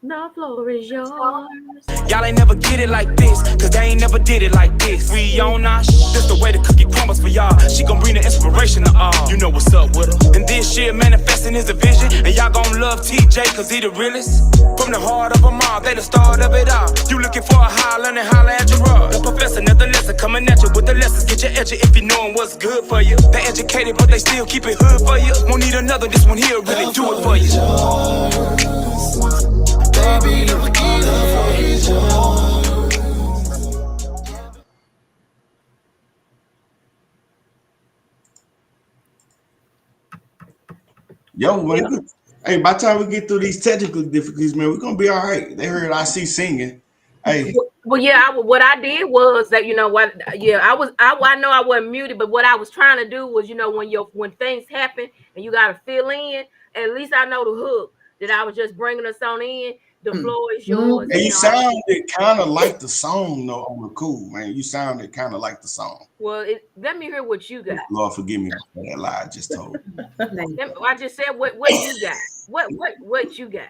The floor is yours. Y'all ain't never get it like this, cause they ain't never did it like this. We on our this the way the cookie crumbles for y'all. She gon' bring the inspiration to all. You know what's up with her. And this shit manifesting is a vision. And y'all gon' love TJ, cause he the realest. From the heart of a mob, they the start of it all. You looking for a high, learning holla at your rug. The professor, nothing lesson, coming at you with the lessons. Get your edge if you knowin' what's good for you. They educated, but they still keep it hood for you. Won't need another, this one here really do it for you. Baby, the floor is yours. Yo, man. Hey, by the time we get through these technical difficulties, man, we're gonna be all right. They heard I see singing. Hey. Well, yeah, what I did was that, you know what, yeah, I know I wasn't muted, but what I was trying to do was, you know, when things happen and you got to fill in, at least I know the hook that I was just bringing us on in. The floor is yours. And you sounded kind of like the song, though, on the cool, man. You sounded kind of like the song. Well, let me hear what you got. Lord, forgive me for that lie I just told. I just said what you got. What you got?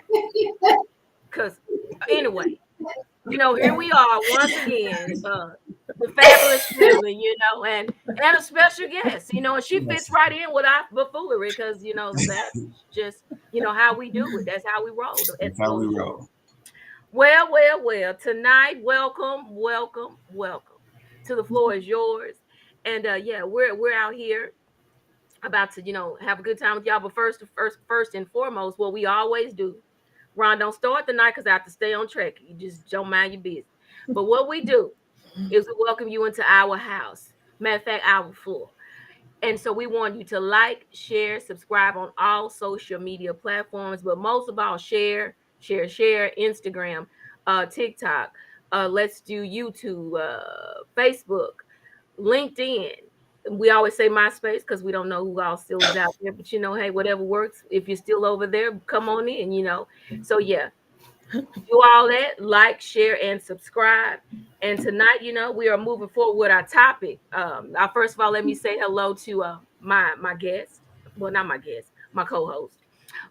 Because anyway, you know, here we are once again, the fabulous Susan, you know, and a special guest, you know, and she fits right in with our buffoonery because, you know, that's just, you know, how we do it. That's how we roll. That's how we roll. Well. Tonight, welcome to The Floor Is Yours. And yeah, we're out here about to, you know, have a good time with y'all. But first and foremost, what we always do. Ron, don't start the night because I have to stay on track. You just don't mind your business. But what we do is we welcome you into our house. Matter of fact, our floor. And so we want you to like, share, subscribe on all social media platforms. But most of all, share, Instagram, TikTok. Let's do YouTube, Facebook, LinkedIn. We always say MySpace because we don't know who all still is out there, but you know, hey, whatever works. If you're still over there, come on in, you know. So yeah, do all that, like, share, and subscribe. And tonight, you know, we are moving forward with our topic. Now, first of all, let me say hello to my guest. Well, not my guest, my co-host.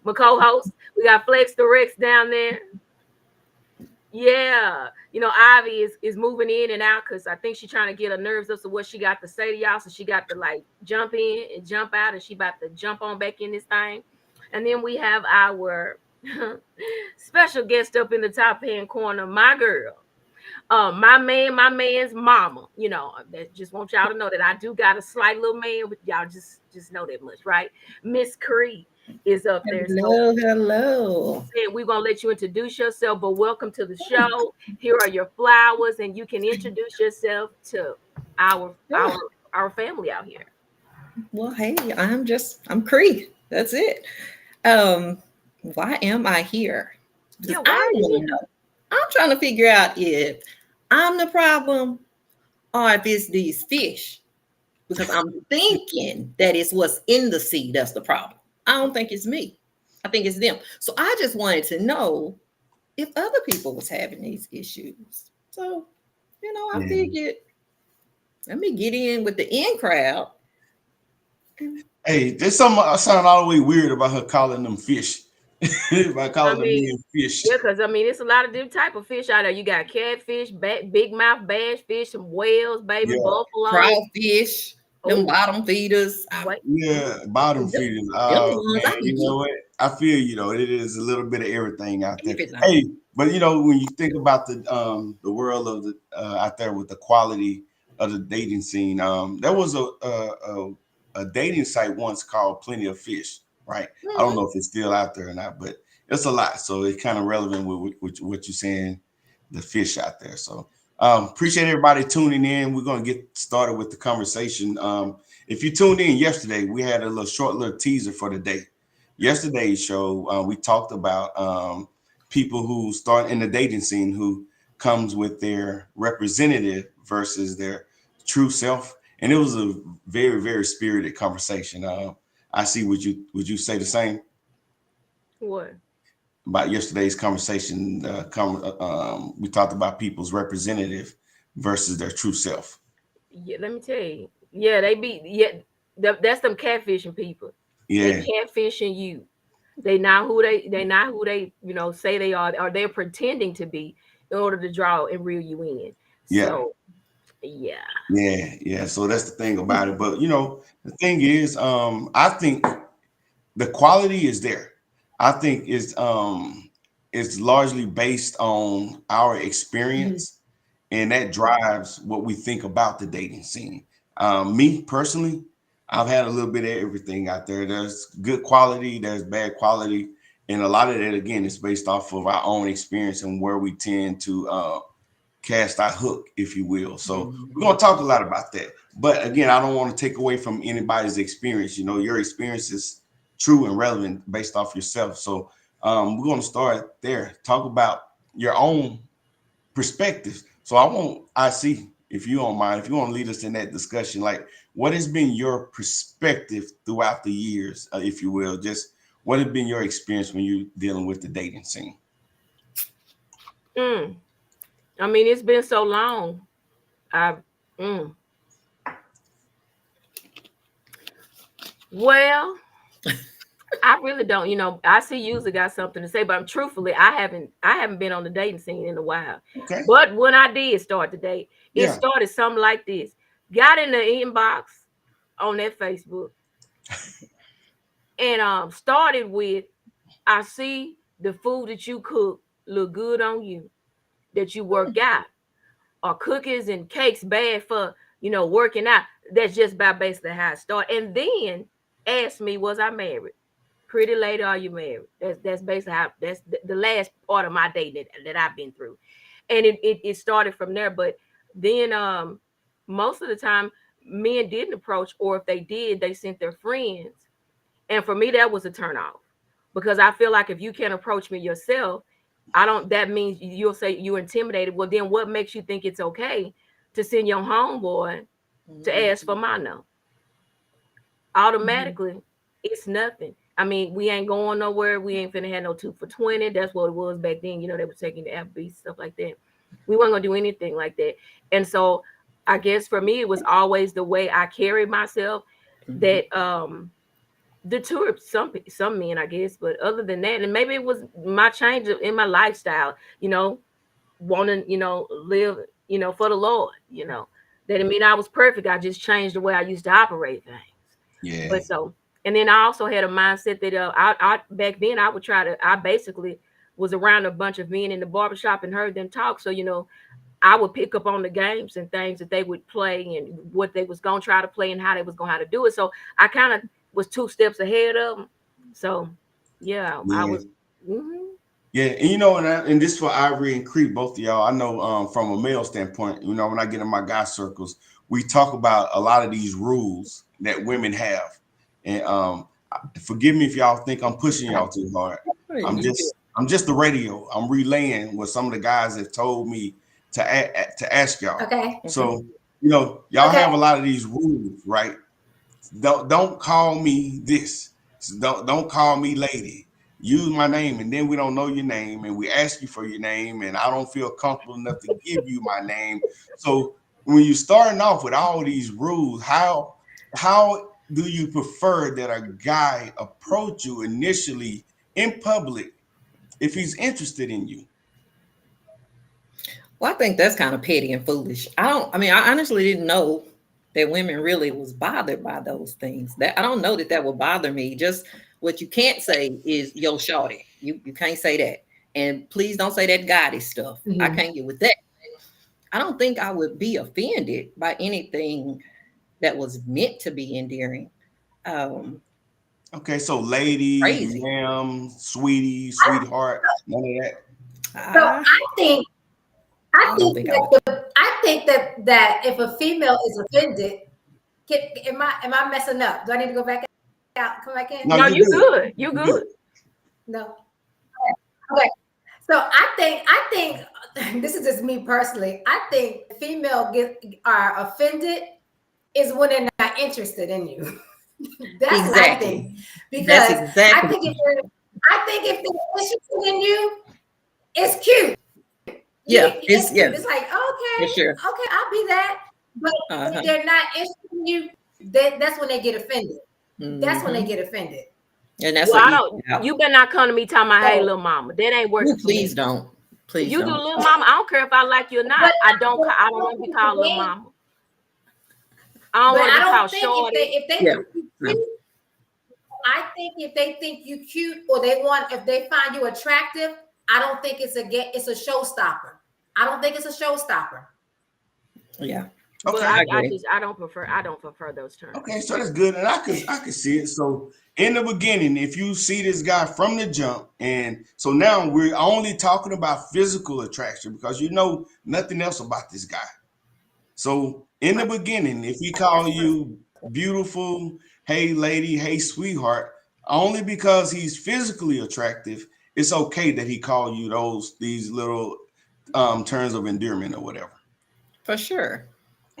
My co-host. We got Flex the Rex down there. Yeah, you know, Ivy is moving in and out because I think she's trying to get her nerves up to what she got to say to y'all. So she got to like jump in and jump out, and she about to jump on back in this thing. And then we have our special guest up in the top hand corner, my girl, my man's mama. You know, that just want y'all to know that I do got a slight little man, but y'all just know that much, right? Miss Cree is up there. Hello. And we're gonna let you introduce yourself, but welcome to the show. Here are your flowers, and you can introduce yourself to our family out here. Well, hey, I'm Cree. That's it. Why am I here? Yeah, I want to know. I'm trying to figure out if I'm the problem or if it's these fish. Because I'm thinking that it's what's in the sea that's the problem. I don't think it's me. I think it's them. So I just wanted to know if other people was having these issues. So, you know, I figured, let me get in with the in crowd. Hey, there's something sound all the way weird about her calling them fish. By calling them fish. Yeah, because I mean, it's a lot of different type of fish out there. You got catfish, big mouth bass fish, some whales, baby buffalo, crawfish. Them bottom feeders. Yeah, bottom feeders. Man, you know what? I feel, you know, it is a little bit of everything out there. Hey, but you know, when you think about the world of the out there with the quality of the dating scene, there was a dating site once called Plenty of Fish, right? I don't know if it's still out there or not, but it's a lot. So it's kind of relevant with what you're saying, the fish out there. So appreciate everybody tuning in. We're going to get started with the conversation. If you tuned in yesterday, we had a short little teaser for the day. Yesterday's show, we talked about people who start in the dating scene who comes with their representative versus their true self. And it was a very, very spirited conversation. I see. Would you say the same? What? About yesterday's conversation, we talked about people's representative versus their true self. Yeah, let me tell you. Yeah, that's them catfishing people. Yeah, they catfishing you. They not who they say they are, or they're pretending to be in order to draw and reel you in. Yeah. So yeah. Yeah. So that's the thing about it. But the thing is, I think the quality is there. I think it's largely based on our experience, and that drives what we think about the dating scene. Me personally, I've had a little bit of everything out there. There's good quality, there's bad quality, and a lot of that again is based off of our own experience and where we tend to cast our hook, if you will. So we're going to talk a lot about that. But again, I don't want to take away from anybody's experience. Your experience is true and relevant based off yourself. So we're going to start there. Talk about your own perspective. So I see, if you don't mind, if you want to lead us in that discussion, like what has been your perspective throughout the years, if you will, just what has been your experience when you're dealing with the dating scene? I mean, it's been so long. Well, I really don't. I see you usually got something to say, but truthfully, I haven't been on the dating scene in a while. Okay. But when I did start to date, it started something like this. Got in the inbox on that Facebook, and started with, I see the food that you cook look good on you, that you work out, or cookies and cakes bad for working out. That's just about basically how it started. And then asked me, was I married? Pretty lady, are you married? That's basically how, that's the last part of my dating that I've been through. And it started from there. But then most of the time men didn't approach, or if they did, they sent their friends. And for me, that was a turn off, because I feel like if you can't approach me yourself, that means you'll say you're intimidated. Well, then what makes you think it's okay to send your homeboy to ask for my number? Automatically, it's nothing. I mean, we ain't going nowhere. We ain't finna have no 2 for $20. That's what it was back then. They were taking the Applebee's, stuff like that. We weren't gonna do anything like that. And so I guess for me, it was always the way I carried myself that detoured some men, I guess. But other than that, and maybe it was my change in my lifestyle, wanting, live, for the Lord, that didn't mean I was perfect. I just changed the way I used to operate things. Yeah. But and then I also had a mindset that I back then I basically was around a bunch of men in the barbershop and heard them talk. So, I would pick up on the games and things that they would play and what they was going to try to play and how they was going to how to do it. So I kind of was 2 steps ahead of them. So, yeah. I was. Yeah. And, and this for Ivory and Creek, both of y'all, I know from a male standpoint, when I get in my guy circles, we talk about a lot of these rules that women have. And forgive me if y'all think I'm pushing y'all too hard. I'm just the radio. I'm relaying what some of the guys have told me to ask y'all. Okay. So, y'all have a lot of these rules, right? Don't call me this. Don't call me lady. Use my name, and then we don't know your name, and we ask you for your name, and I don't feel comfortable enough to give you my name. So when you're starting off with all these rules, how do you prefer that a guy approach you initially in public if he's interested in you? Well, I think that's kind of petty and foolish. I honestly didn't know that women really was bothered by those things. That I don't know that would bother me. Just what you can't say is yo shorty. You can't say that. And please don't say that goddess stuff. I can't get with that. I don't think I would be offended by anything that was meant to be endearing. Okay, so lady, ma'am, sweetie, sweetheart, none of that. So I think that if a female is offended, am I messing up? Do I need to go back out? Come back in? No, you good. You good. No. Okay. So I think this is just me personally. I think female are offended is when they're not interested in you. That's what I think. Because I think if they're interested in you, it's cute. Yeah, it's like, okay, sure. Okay, I'll be that. But if they're not interested in you, that's when they get offended. That's when they get offended. And that's Well, I equal don't. out. You better not come to me talking about, hey, little mama. That ain't working. Ooh, please don't. Please You do don't. little mama. I don't care if I like you or not. I don't want to be called little mama. I don't want to be called shorty. If they think you cute, I think if they think you cute or if they find you attractive, I don't think it's a showstopper. I don't think it's a showstopper. Yeah. But Okay. I don't prefer those terms. Okay, so that's good, and I can see it. So in the beginning, if you see this guy from the jump, and so now we're only talking about physical attraction because you know nothing else about this guy. So in the beginning, if he call you beautiful, hey lady, hey sweetheart, only because he's physically attractive, it's okay that he call you these little terms of endearment or whatever. For sure.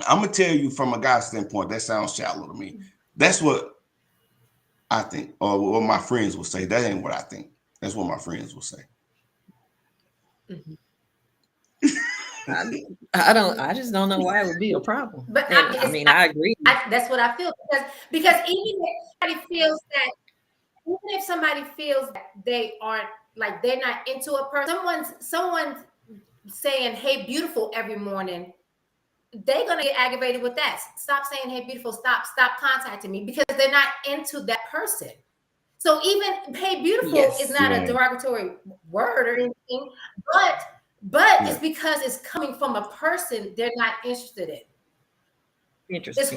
I'm gonna tell you from a guy's standpoint, that sounds shallow to me. That's what I think, or what my friends will say. That ain't what I think. That's what my friends will say. I just don't know why it would be a problem. But I agree. That's what I feel because even if somebody feels that they aren't, like, they're not into a person, someone's saying, hey, beautiful every morning, they're gonna get aggravated with that. Stop saying, hey, beautiful, stop contacting me, because they're not into that person. So even hey, beautiful is not a derogatory word or anything, but it's because it's coming from a person they're not interested in. Interesting. It's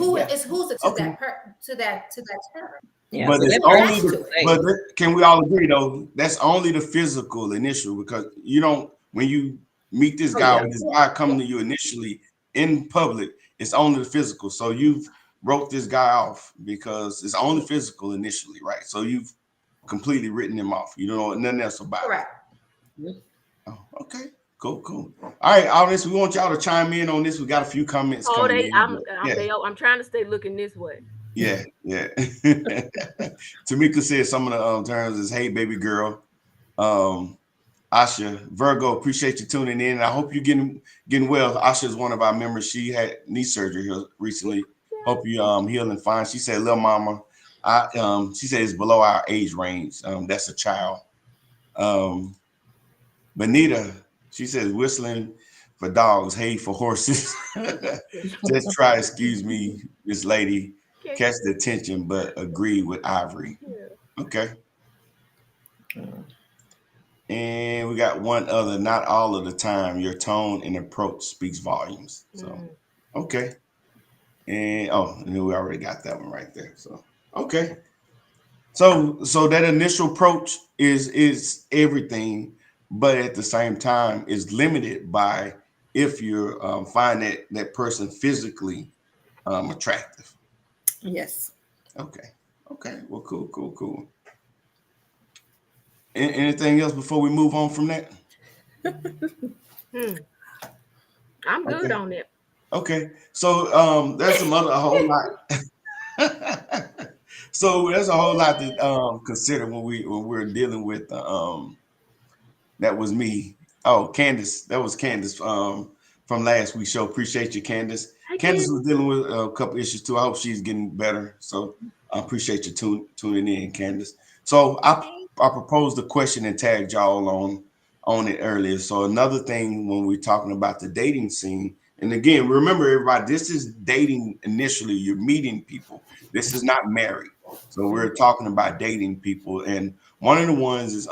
who's to that term. Yeah, but so it's only can we all agree though? That's only the physical initial, because you don't, when you meet this guy, when this guy coming to you initially in public, it's only the physical. So you've wrote this guy off because it's only physical initially, right? So you've completely written him off. You don't know nothing else about it. Oh, okay. Cool. All right, audience, we want y'all to chime in on this. We got a few comments coming in. I'm trying to stay looking this way. Yeah. Tamika said some of the terms is, hey, baby girl. Asha, Virgo, appreciate you tuning in. I hope you're getting well. Asha is one of our members. She had knee surgery here recently. Hope you healing fine. She said, little mama, she said it's below our age range. That's a child. Benita, she says whistling for dogs, hay for horses. Just try, excuse me, this lady, catch the attention, but agree with Ivory. Okay. And we got one other, not all of the time. Your tone and approach speaks volumes. So, okay. And and we already got that one right there. So, okay. So that initial approach is everything, but at the same time is limited by if you find that person physically attractive. Yes. Okay. Well, cool. Anything else before we move on from that? I'm good on it. Okay. So there's a whole lot. So there's a whole lot to consider when we're dealing with that was me. Oh, Candace. That was Candace from last week's show. Appreciate you, Candace. Candace was dealing with a couple issues too. I hope she's getting better. So I appreciate you tuning in, Candace. So I proposed a question and tagged y'all on it earlier. So another thing when we're talking about the dating scene, and again, remember everybody, this is dating initially. You're meeting people. This is not married. So we're talking about dating people. And one of the ones is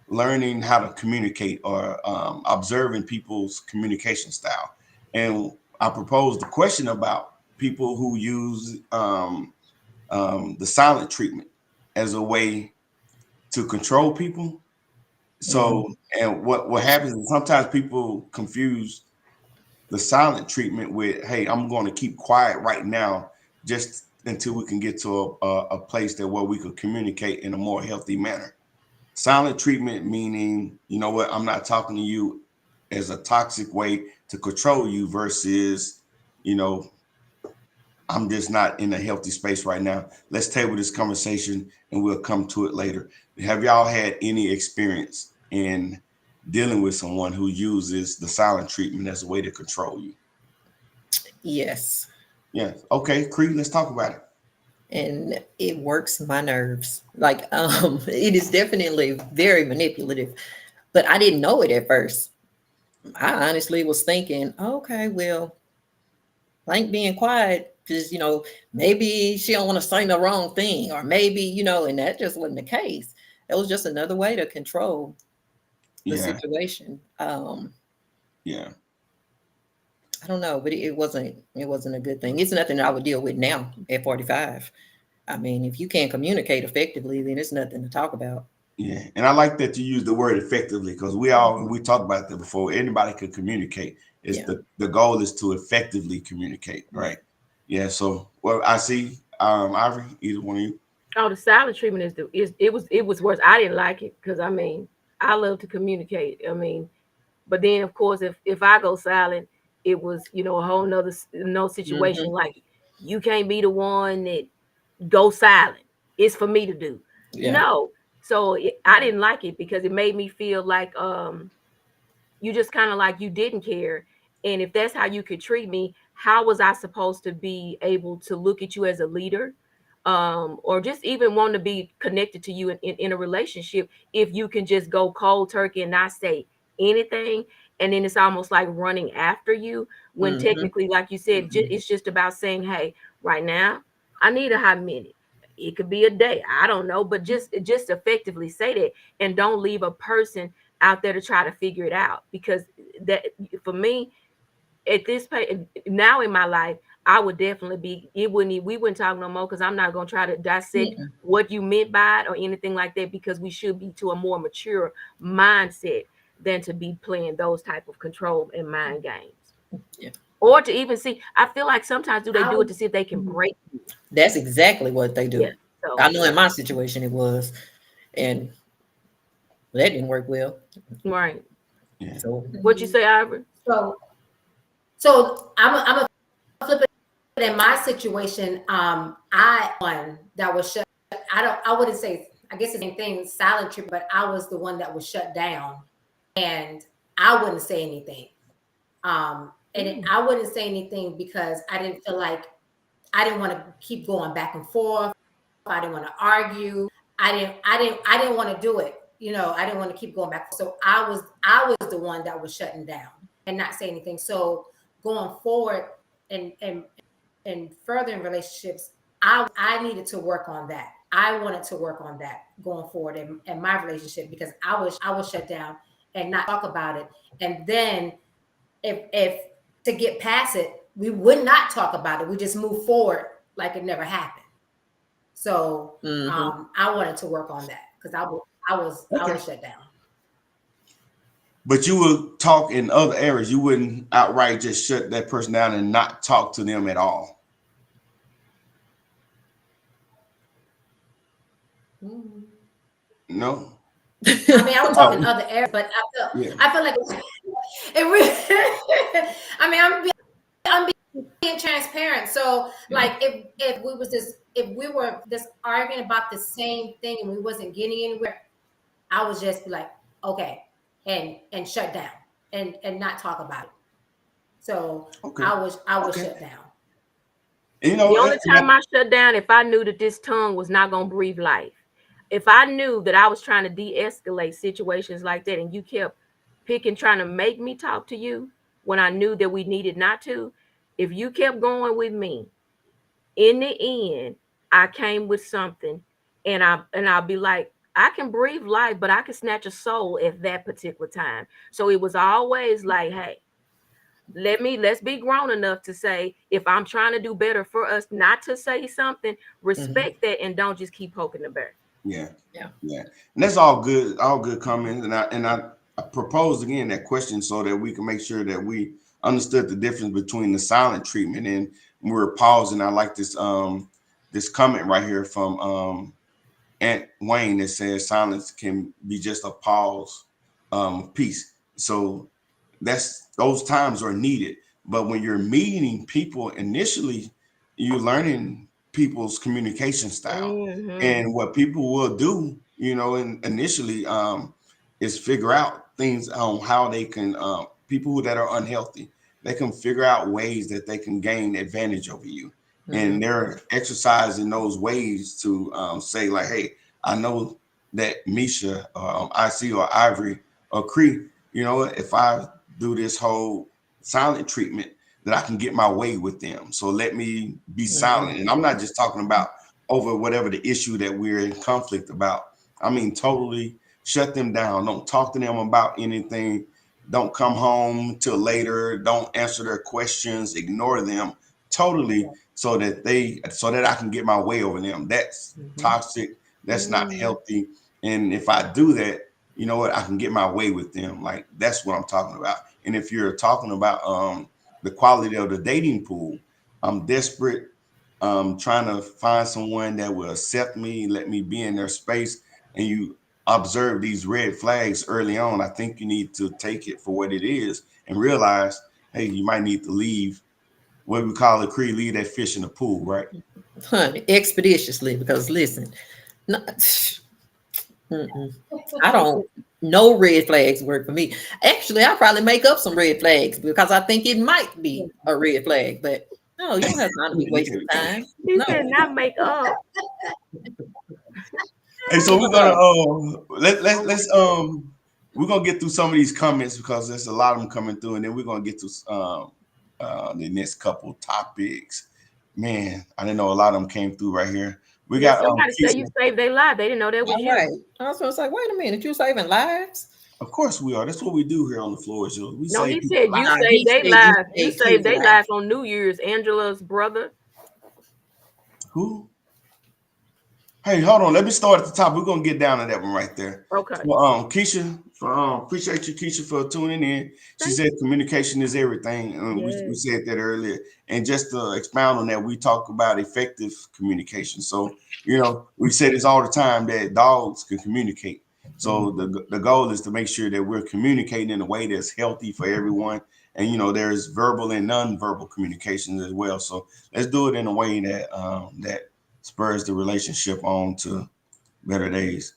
learning how to communicate or observing people's communication style. And I proposed the question about people who use the silent treatment as a way to control people. So, and what happens is sometimes people confuse the silent treatment with, hey, I'm going to keep quiet right now just until we can get to a place that where we could communicate in a more healthy manner. Silent treatment meaning, you know what, I'm not talking to you as a toxic way to control you versus, you know, I'm just not in a healthy space right now. Let's table this conversation and we'll come to it later. Have y'all had any experience in dealing with someone who uses the silent treatment as a way to control you? Yes. Yeah. Okay, Cree, let's talk about it. and it works my nerves. Like, it is definitely very manipulative, but I didn't know it at first. I honestly was thinking, okay, well, like being quiet because, maybe she don't want to say the wrong thing, or maybe, and that just wasn't the case. It was just another way to control the situation. Yeah. I don't know, but it wasn't a good thing. It's nothing I would deal with now at 45. I mean, if you can't communicate effectively, then it's nothing to talk about. Yeah, and I like that you use the word effectively, because we talked about that before. Anybody could communicate. It's the goal is to effectively communicate, right? Yeah. So, well, I see, Ivory, either one of you. Oh, the silent treatment it was worse. I didn't like it because I mean I love to communicate. I mean, but then of course if I go silent, it was a whole nother situation. Like you can't be the one that go silent. It's for me to do. No. So I didn't like it because it made me feel like you just kind of like you didn't care. And if that's how you could treat me, how was I supposed to be able to look at you as a leader? Or just even want to be connected to you in a relationship if you can just go cold turkey and not say anything, and then it's almost like running after you when technically, like you said, it's just about saying, hey, right now I need a hot minute. It could be a day, I don't know, but just effectively say that, and don't leave a person out there to try to figure it out, because that for me at this point now in my life, I would definitely be, we wouldn't talk no more, because I'm not going to try to dissect what you meant by it or anything like that, because we should be to a more mature mindset than to be playing those type of control and mind games. Or to even see, I feel like sometimes do they do it to see if they can break you. That's exactly what they do. So, I know in my situation it was, and that didn't work well. Right. So what you say, Ivory? So I'm a flip it. In my situation, I one that was shut. I wouldn't say, I guess the same thing, silent treatment, but I was the one that was shut down, and I wouldn't say anything. And I wouldn't say anything because I didn't feel like, I didn't want to keep going back and forth. I didn't want to argue. I didn't want to do it. I didn't want to keep going back. So I was the one that was shutting down and not saying anything. So going forward and further in relationships, I needed to work on that. I wanted to work on that going forward in my relationship, because I was shut down and not talk about it. And then if to get past it, we would not talk about it. We just move forward like it never happened. So I wanted to work on that because I was shut down. But you would talk in other areas. You wouldn't outright just shut that person down and not talk to them at all. No. I mean, I was talking other areas, but I feel like it really. I mean, I'm being transparent. So, like, if we were just arguing about the same thing and we wasn't getting anywhere, I would just be like, okay, and shut down and not talk about it. So I was shut down. The only time I shut down, if I knew that this tongue was not going to breathe life. If I knew that I was trying to de-escalate situations like that, and you kept trying to make me talk to you when I knew that we needed not to, if you kept going with me, in the end, I came with something, and I'll be like, I can breathe life, but I can snatch a soul at that particular time. So it was always like, hey, let's be grown enough to say, if I'm trying to do better for us, not to say something, respect that, and don't just keep poking the bear. Yeah. And that's all good comments. And I proposed again that question so that we can make sure that we understood the difference between the silent treatment, and we're pausing. I like this this comment right here from Aunt Wayne that says silence can be just a pause piece. So those times are needed. But when you're meeting people initially, you're learning people's communication style, and what people will do, initially is figure out things on how they can, people that are unhealthy, they can figure out ways that they can gain advantage over you. and they're exercising those ways to say like, hey, I know that Misha, IC or Ivory or Cree, you know, if I do this whole silent treatment, that I can get my way with them. So let me be silent. And I'm not just talking about over whatever the issue that we're in conflict about. I mean, totally shut them down. Don't talk to them about anything. Don't come home till later. Don't answer their questions. Ignore them totally, so that I can get my way over them. That's toxic. That's not healthy. And if I do that, you know what, I can get my way with them. Like, that's what I'm talking about. And if you're talking about the quality of the dating pool, I'm desperate, trying to find someone that will accept me, let me be in their space, and you observe these red flags early on, I think you need to take it for what it is and realize, hey, you might need to leave, what we call it, Cree, leave that fish in the pool, right? Honey, expeditiously, because listen, no, I don't, no red flags work for me. Actually, I'll probably make up some red flags because I think it might be a red flag, but no, you don't have time to be wasting time. He No. said not make up. Hey, so we're gonna let's we're gonna get through some of these comments because there's a lot of them coming through, and then we're gonna get to the next couple topics. Man, I didn't know a lot of them came through right here. We got somebody say you saved their life. They didn't know that was you. Right. I was gonna say, wait a minute, you saving lives? Of course we are. That's what we do here on the floor. So we No, he said you lives. saved their He life. You saved saved their his life on New Year's. Angela's brother. Who? Hey, hold on. Let me start at the top. We're gonna get down to that one right there. Okay. Well, Keisha, appreciate you, Keisha, for tuning in. She said communication is everything. We said that earlier. And just to expound on that, we talk about effective communication. So, you know, we say this all the time that dogs can communicate. So the goal is to make sure that we're communicating in a way that's healthy for everyone. And, you know, there's verbal and non-verbal communications as well. So let's do it in a way that that spurs the relationship on to better days.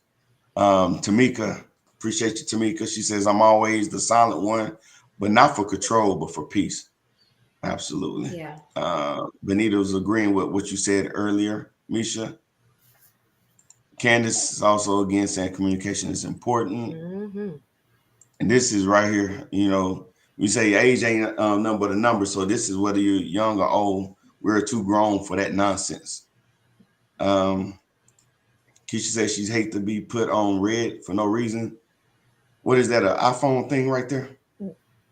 Tamika, appreciate you, Tamika. She says, I'm always the silent one, but not for control, but for peace. Absolutely. Yeah. Benita was agreeing with what you said earlier, Misha. Candace is also again saying communication is important. And this is right here, you know, we say age ain't nothing but a number. So this is whether you're young or old, we're too grown for that nonsense. Keisha says she's hate to be put on red for no reason. What is that, an iPhone thing right there?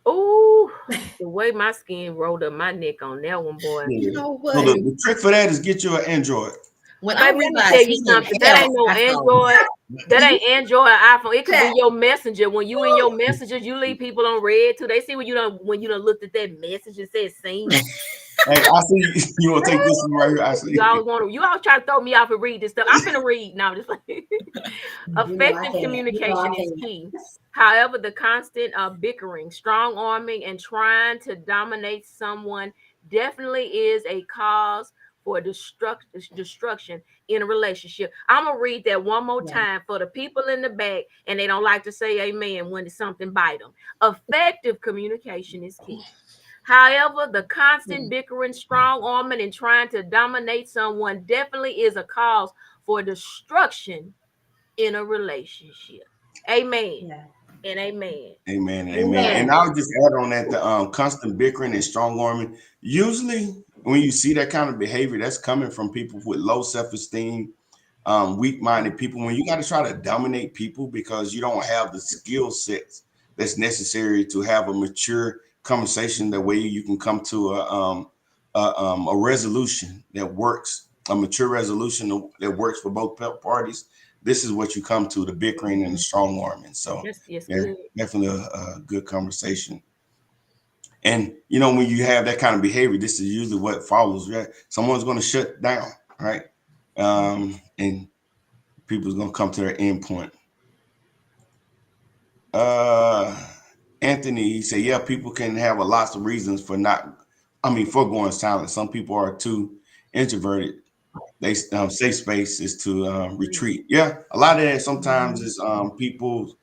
Oh, the way my skin rolled up my neck on that one, boy. You know what? So the trick for that is get you an Android. When I realized tell you something, that ain't no Android. That ain't Android iPhone. It could be your messenger. When you in your messages, you leave people on red too. They see when you done looked at that message and said seen. Hey, I see you want to take this one right here. I see you always try to throw me off and read this stuff. I'm finna read now. Just like effective communication is key. However, the constant bickering, strong arming, and trying to dominate someone definitely is a cause for destruction in a relationship. I'm gonna read that one more time for the people in the back, and they don't like to say amen when something bite them. Effective communication is key. However, the constant bickering, strong arming, and trying to dominate someone definitely is a cause for destruction in a relationship. Amen. Yeah. And amen. Amen. Amen. And I'll just add on that the constant bickering and strong arming. Usually, when you see that kind of behavior, that's coming from people with low self-esteem, weak-minded people. When you got to try to dominate people because you don't have the skill sets that's necessary to have a mature conversation, that way you can come to a resolution that works, a mature resolution that works for both parties. This is what you come to, the bickering and the strong arming. So definitely a good conversation. And, you know, when you have that kind of behavior, this is usually what follows, right? Someone's going to shut down, right? And people's going to come to their end point. Anthony, he said, yeah, people can have lots of reasons for for going silent. Some people are too introverted. They safe space is to retreat. Yeah, a lot of that sometimes is people's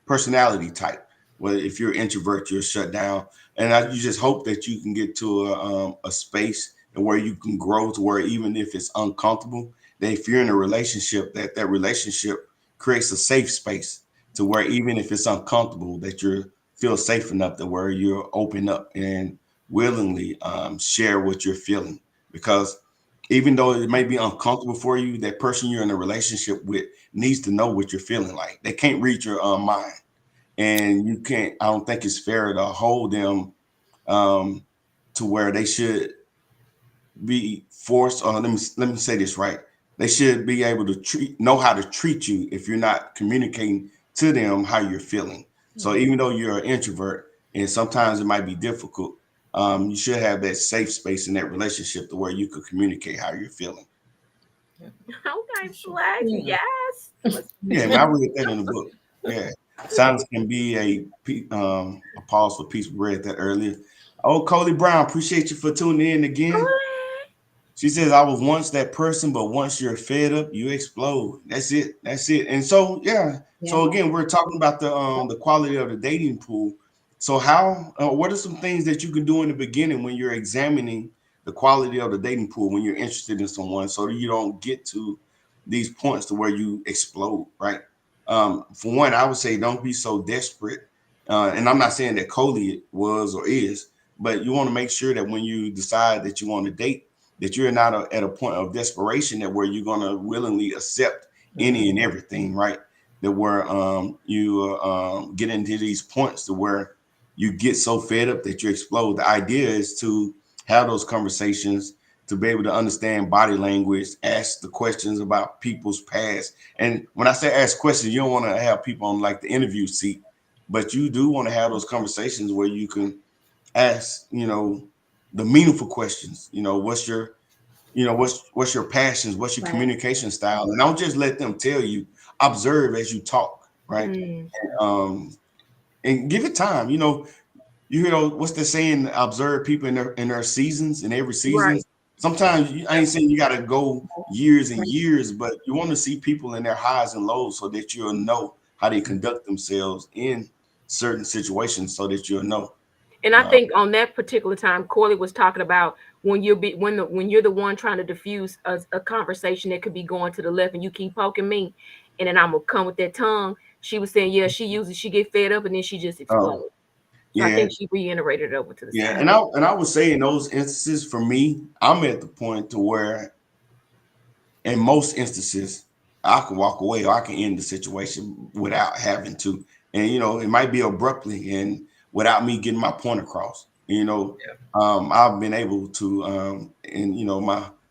personality type. Well, if you're an introvert, you're shut down, and you just hope that you can get to a space and where you can grow to where even if it's uncomfortable, that if you're in a relationship, that relationship creates a safe space to where even if it's uncomfortable, that you feel safe enough to where you're open up and willingly share what you're feeling. Because even though it may be uncomfortable for you, that person you're in a relationship with needs to know what you're feeling like. They can't read your mind, and you can't. I don't think it's fair to hold them to where they should be forced. Or let me say this right. They should be able to know how to treat you if you're not communicating to them how you're feeling. So even though you're an introvert, and sometimes it might be difficult, you should have that safe space in that relationship to where you could communicate how you're feeling. Okay, Flex, yes. Yeah, man, I read that in the book. Yeah, silence can be a pause for peace. We read that earlier. Oh, Coley Brown, appreciate you for tuning in again. She says, I was once that person, but once you're fed up, you explode. That's it. That's it. And so, yeah. So again, we're talking about the quality of the dating pool. So how, what are some things that you can do in the beginning when you're examining the quality of the dating pool, when you're interested in someone, so that you don't get to these points to where you explode, right? For one, I would say don't be so desperate. And I'm not saying that Coley was or is, but you want to make sure that when you decide that you want to date, that you're not at a point of desperation that where you're going to willingly accept any and everything, right? That where you get into these points to where you get so fed up that you explode. The idea is to have those conversations, to be able to understand body language, ask the questions about people's past. And when I say ask questions, you don't want to have people on like the interview seat, but you do want to have those conversations where you can ask, the meaningful questions. What's your passions, what's your communication style, and don't just let them tell you. Observe as you talk, right? And give it time. What's the saying? Observe people in their seasons, in every season. Right. Sometimes I ain't saying you got to go years and years, but you want to see people in their highs and lows so that you'll know how they conduct themselves in certain situations, so that you'll know. And I think on that particular time, Corley was talking about when you're the one trying to diffuse a conversation that could be going to the left, and you keep poking me, and then I'm gonna come with that tongue. She was saying, yeah, she get fed up and then she just explodes. So I think she reiterated it over to the side. And I would say in those instances, for me, I'm at the point to where, in most instances, I can walk away or I can end the situation without having to, and it might be abruptly and without me getting my point across. I've been able to, in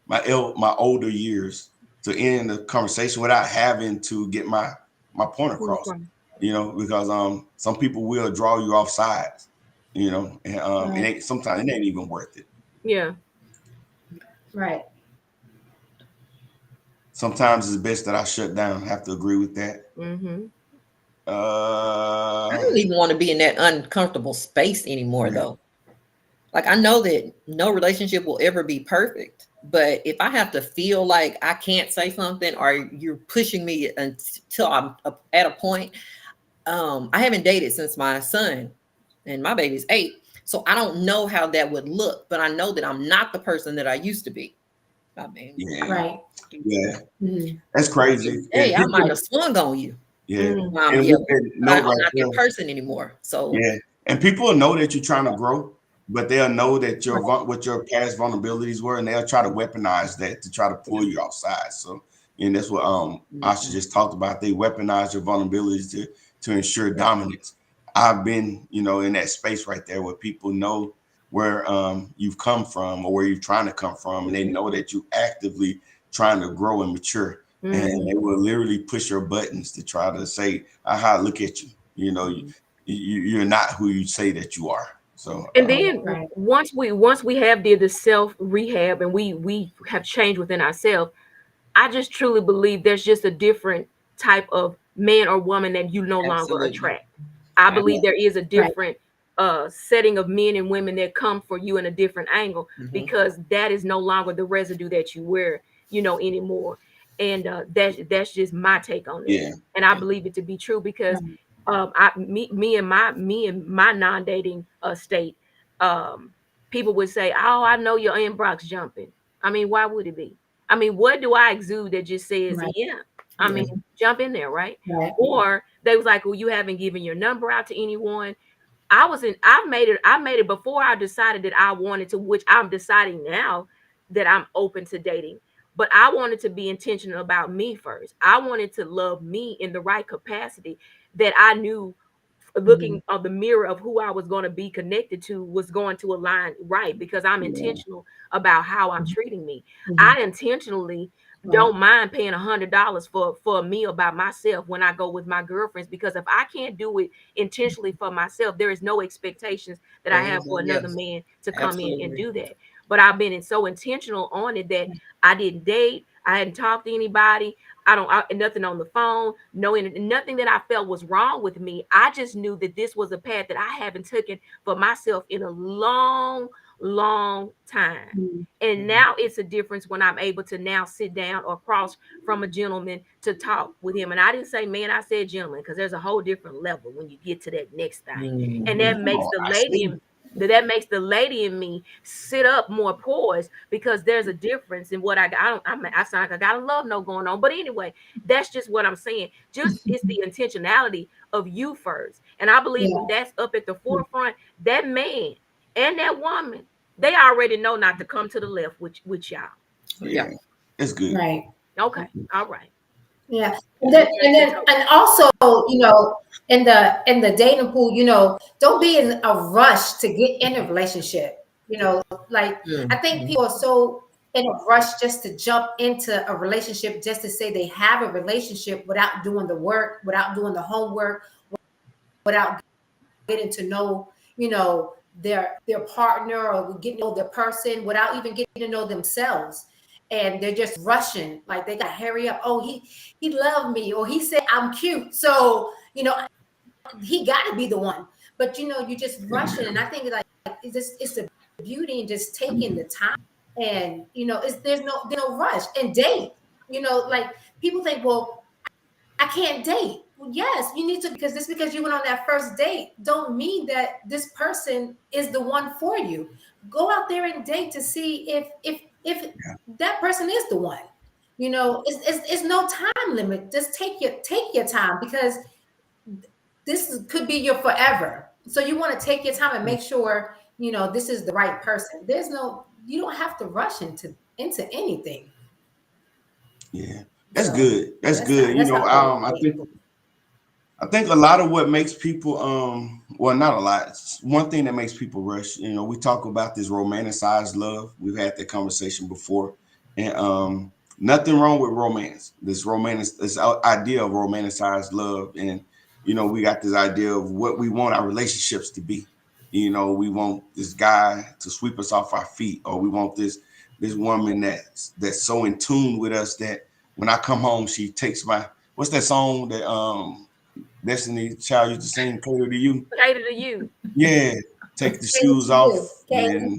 my older years, to end the conversation without having to get my point across. Because some people will draw you off sides. And sometimes it ain't even worth it. Yeah. Right. Sometimes it's best that I shut down. I have to agree with that. Mm-hmm. I don't even want to be in that uncomfortable space anymore, though. Like, I know that no relationship will ever be perfect, but if I have to feel like I can't say something or you're pushing me until I'm at a point, I haven't dated since my son, and my baby's 8, so I don't know how that would look, but I know that I'm not the person that I used to be. I mean, right. Yeah. Mm-hmm. That's crazy. Hey, I might have swung on you. Yeah. I'm not that person anymore. So and people will know that you're trying to grow, but they'll know that what your past vulnerabilities were, and they'll try to weaponize that to try to pull you outside. So, and that's what Asha just talked about. They weaponize your vulnerabilities to ensure dominance. I've been, in that space right there where people know where you've come from or where you're trying to come from, and they know that you actively trying to grow and mature. Mm-hmm. And they will literally push your buttons to try to say, aha, look at you. You're not who you say that you are. So and then once we have did the self rehab and we have changed within ourselves, I just truly believe there's just a different type of man or woman that you no longer attract. I believe there is a different setting of men and women that come for you in a different angle, because that is no longer the residue that you wear, anymore. And that's just my take on it. Yeah. And I believe it to be true because me and my non-dating state, people would say, "Oh, I know your inbox jumping." I mean, why would it be? I mean, what do I exude that just says, Right. yeah? I mean, jump in there, right? Right. Or they was like, "Well, you haven't given your number out to anyone." I made it before I decided that I wanted to, which I'm deciding now that I'm open to dating. But I wanted to be intentional about me first. I wanted to love me in the right capacity that I knew looking on the mirror of who I was going to be connected to was going to align right, because I'm intentional about how I'm treating me. I intentionally don't mind paying $100 for a meal by myself when I go with my girlfriends, because if I can't do it intentionally for myself, there is no expectations that I have for another man to come in and do that. But I've been so intentional on it that I didn't date, I hadn't talked to anybody, nothing on the phone, nothing that I felt was wrong with me. I just knew that this was a path that I haven't taken for myself in a long time. And now it's a difference when I'm able to now sit down or cross from a gentleman to talk with him. And I didn't say man, I said gentleman, because there's a whole different level when you get to that next thing. And that makes the lady in me sit up more poised, because there's a difference in what I got. I sound like I got a love note going on, but anyway, that's just what I'm saying. Just it's the intentionality of you first, and I believe when that's up at the forefront, that man and that woman, they already know not to come to the left with y'all. Yeah, it's good. Right. Okay. All right. Yeah. And also, in the dating pool, don't be in a rush to get in a relationship. I think people are so in a rush just to jump into a relationship, just to say they have a relationship without doing the work, without doing the homework, without getting to know, their partner, or getting to know their person, without even getting to know themselves. And they're just rushing, like they got to hurry up. Oh, he loved me, or he said I'm cute, so he got to be the one. But you just rushing, and I think like it's the beauty in just taking the time, and there's no rush and date. Like people think, well, I can't date. Well, yes, you need to, because you went on that first date don't mean that this person is the one for you. Go out there and date to see if that person is the one. It's no time limit. Just take your time, because this could be your forever. So you want to take your time and make sure this is the right person. You don't have to rush into anything. Yeah, that's good. That's good. I think a lot of what makes people, well, not a lot. It's one thing that makes people rush. We talk about this romanticized love. We've had that conversation before, and nothing wrong with romance. This idea of romanticized love, and we got this idea of what we want our relationships to be. We want this guy to sweep us off our feet, or we want this woman that's so in tune with us that when I come home, she takes what's that song that Destiny Child used to sing, Cater to You? Cater to You. Yeah, take the shoes off, and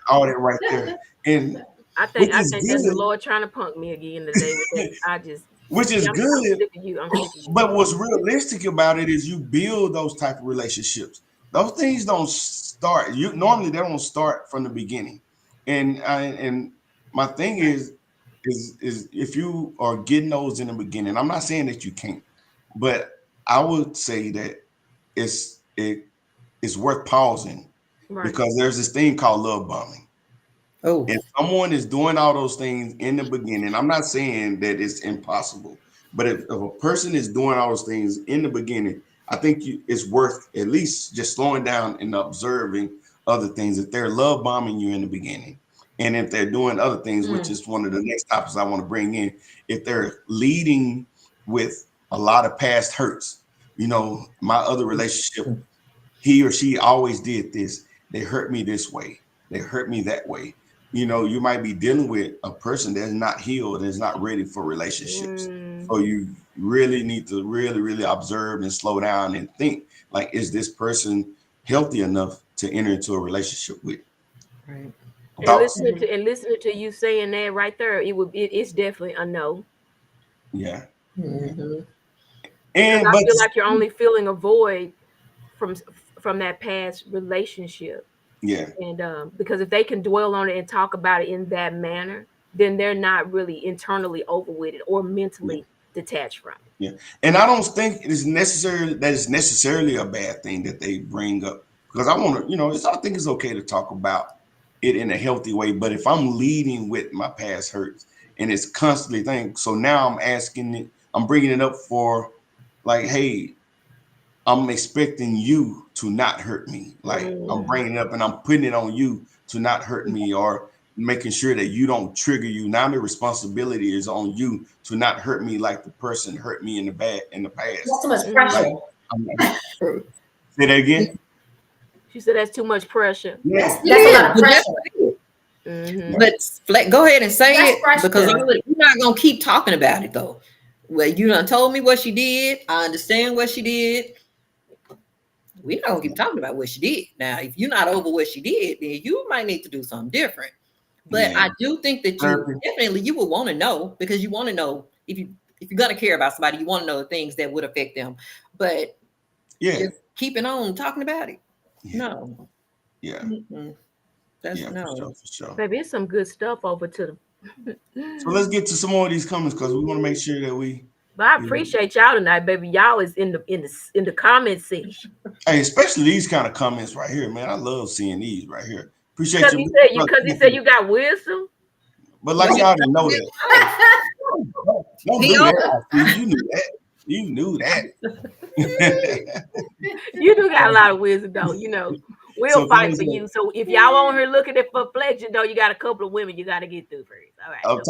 all that right there. And I think that's the Lord trying to punk me again today with that. Which is good. I'm sick of you. But what's realistic about it is you build those type of relationships. Those things don't start. Normally they don't start from the beginning. And my thing is if you are getting those in the beginning, I'm not saying that you can't, but I would say that it's worth pausing, because there's this thing called love bombing. Oh, if someone is doing all those things in the beginning, I'm not saying that it's impossible, but if a person is doing all those things in the beginning, I think it's worth at least just slowing down and observing other things. If they're love bombing you in the beginning, and if they're doing other things, which is one of the next topics I want to bring in, if they're leading with a lot of past hurts, my other relationship, he or she always did this. They hurt me this way. They hurt me that way. You might be dealing with a person that's not healed and is not ready for relationships. So you really need to really, really observe and slow down and think, like, is this person healthy enough to enter into a relationship with? Right. And listening to you saying that right there, it's definitely a no. Yeah. Mm-hmm. And I feel like you're only feeling a void from that past relationship. Yeah. And because if they can dwell on it and talk about it in that manner, then they're not really internally over with it or mentally detached from it. Yeah. And I don't think it's necessarily a bad thing that they bring up, because I want to, I think it's okay to talk about it in a healthy way. But if I'm leading with my past hurts and it's constantly thing, so now I'm bringing it up for like, hey, I'm expecting you to not hurt me. Like I'm bringing it up and I'm putting it on you to not hurt me, or making sure that you don't trigger you. Now the responsibility is on you to not hurt me like the person hurt me in the past. That's too much pressure. Say that again. She said that's too much pressure. Yeah. That's a lot of pressure. But go ahead and say That's it, pressure. because we're not gonna keep talking about it though. Well, you done told me what she did. I understand what she did. We're not gonna keep talking about what she did. Now, if you're not over what she did, then you might need to do something different. But I do think that you would want to know, because you want to know if you're gonna care about somebody, you want to know the things that would affect them. But just keeping on talking about it. No. Yeah. That's for sure. Baby, it's some good stuff over to the. So let's get to some more of these comments, because we want to make sure that we. But I appreciate y'all tonight, baby. Y'all is in the comment section. Hey, especially these kind of comments right here, man. I love seeing these right here. Appreciate you. Because he said you got wisdom. But like y'all didn't know that. Don't do that. You knew that. You knew that. You do got a lot of wisdom, though. We'll fight for you. So if y'all on here looking at for flex, you got a couple of women you got to get through first. All right. I'm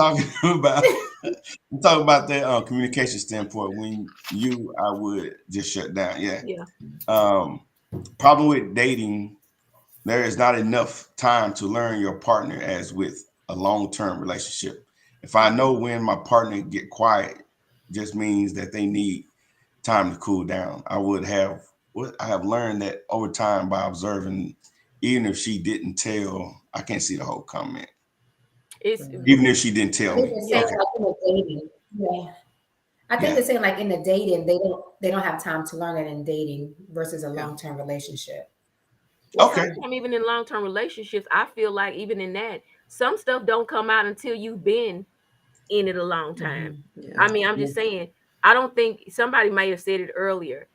talking about that communication standpoint. When I would just shut down. Yeah. Problem with dating, there is not enough time to learn your partner as with a long-term relationship. If I know when my partner get quiet, just means that they need time to cool down. I have learned that over time by observing, even if she didn't tell, I can't see the whole comment. Even if she didn't tell me. I think they're saying like in the dating, they don't have time to learn it in dating versus a long-term relationship. Sometimes even in long-term relationships, I feel like even in that, some stuff don't come out until you've been in it a long time. I mean, I'm just saying, I don't think, somebody may have said it earlier,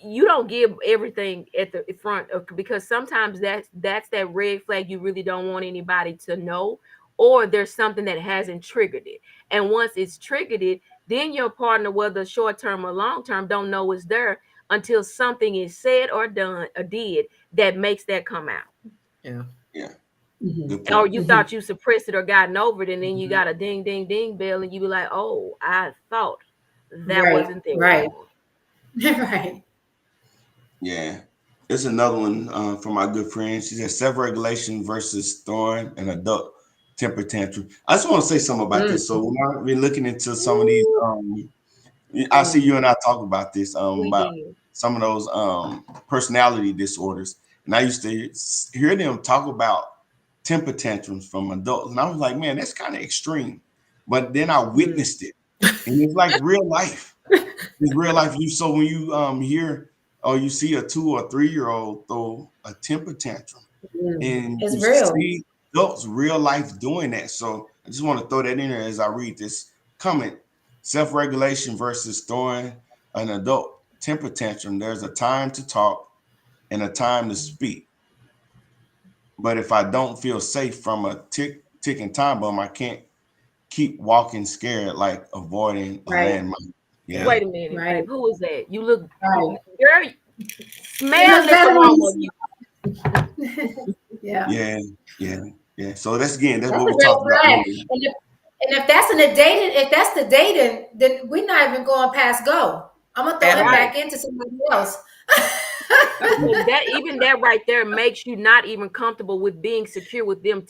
you don't give everything at the front because sometimes that's that red flag you really don't want anybody to know, or there's something that hasn't triggered it. And once it's triggered it, then your partner, whether short-term or long-term, don't know it's there until something is said or done or did that makes that come out. Yeah. Or you thought you suppressed it or gotten over it, and then you got a ding, ding, ding bell, and you be like, oh, I thought that wasn't there. Right. Right. Yeah. There's another one from my good friend. She said self-regulation versus throwing an adult temper tantrum. I just want to say something about this. So when I've been looking into some of these, I see you and I talk about this, about some of those personality disorders. And I used to hear them talk about temper tantrums from adults. And I was like, man, that's kind of extreme. But then I witnessed it. And it's like real life. It's real life. So when you hear or you see a 2 or 3 year old throw a temper tantrum, and it's you real. see adults real life doing that. So I just want to throw that in there as I read this comment. Self-regulation versus throwing an adult temper tantrum. There's a time to talk and a time to speak. But if I don't feel safe from a ticking time bomb, I can't keep walking scared, like avoiding a landmine. Yeah. Wait a minute. Right. Who is that? You look Right. very smell it wrong on you. Yeah. So that's what a we real talked about. flag. And if that's the dating, then we're not even going past go. I'm gonna throw it back into somebody else. that right there makes you not even comfortable with being secure with them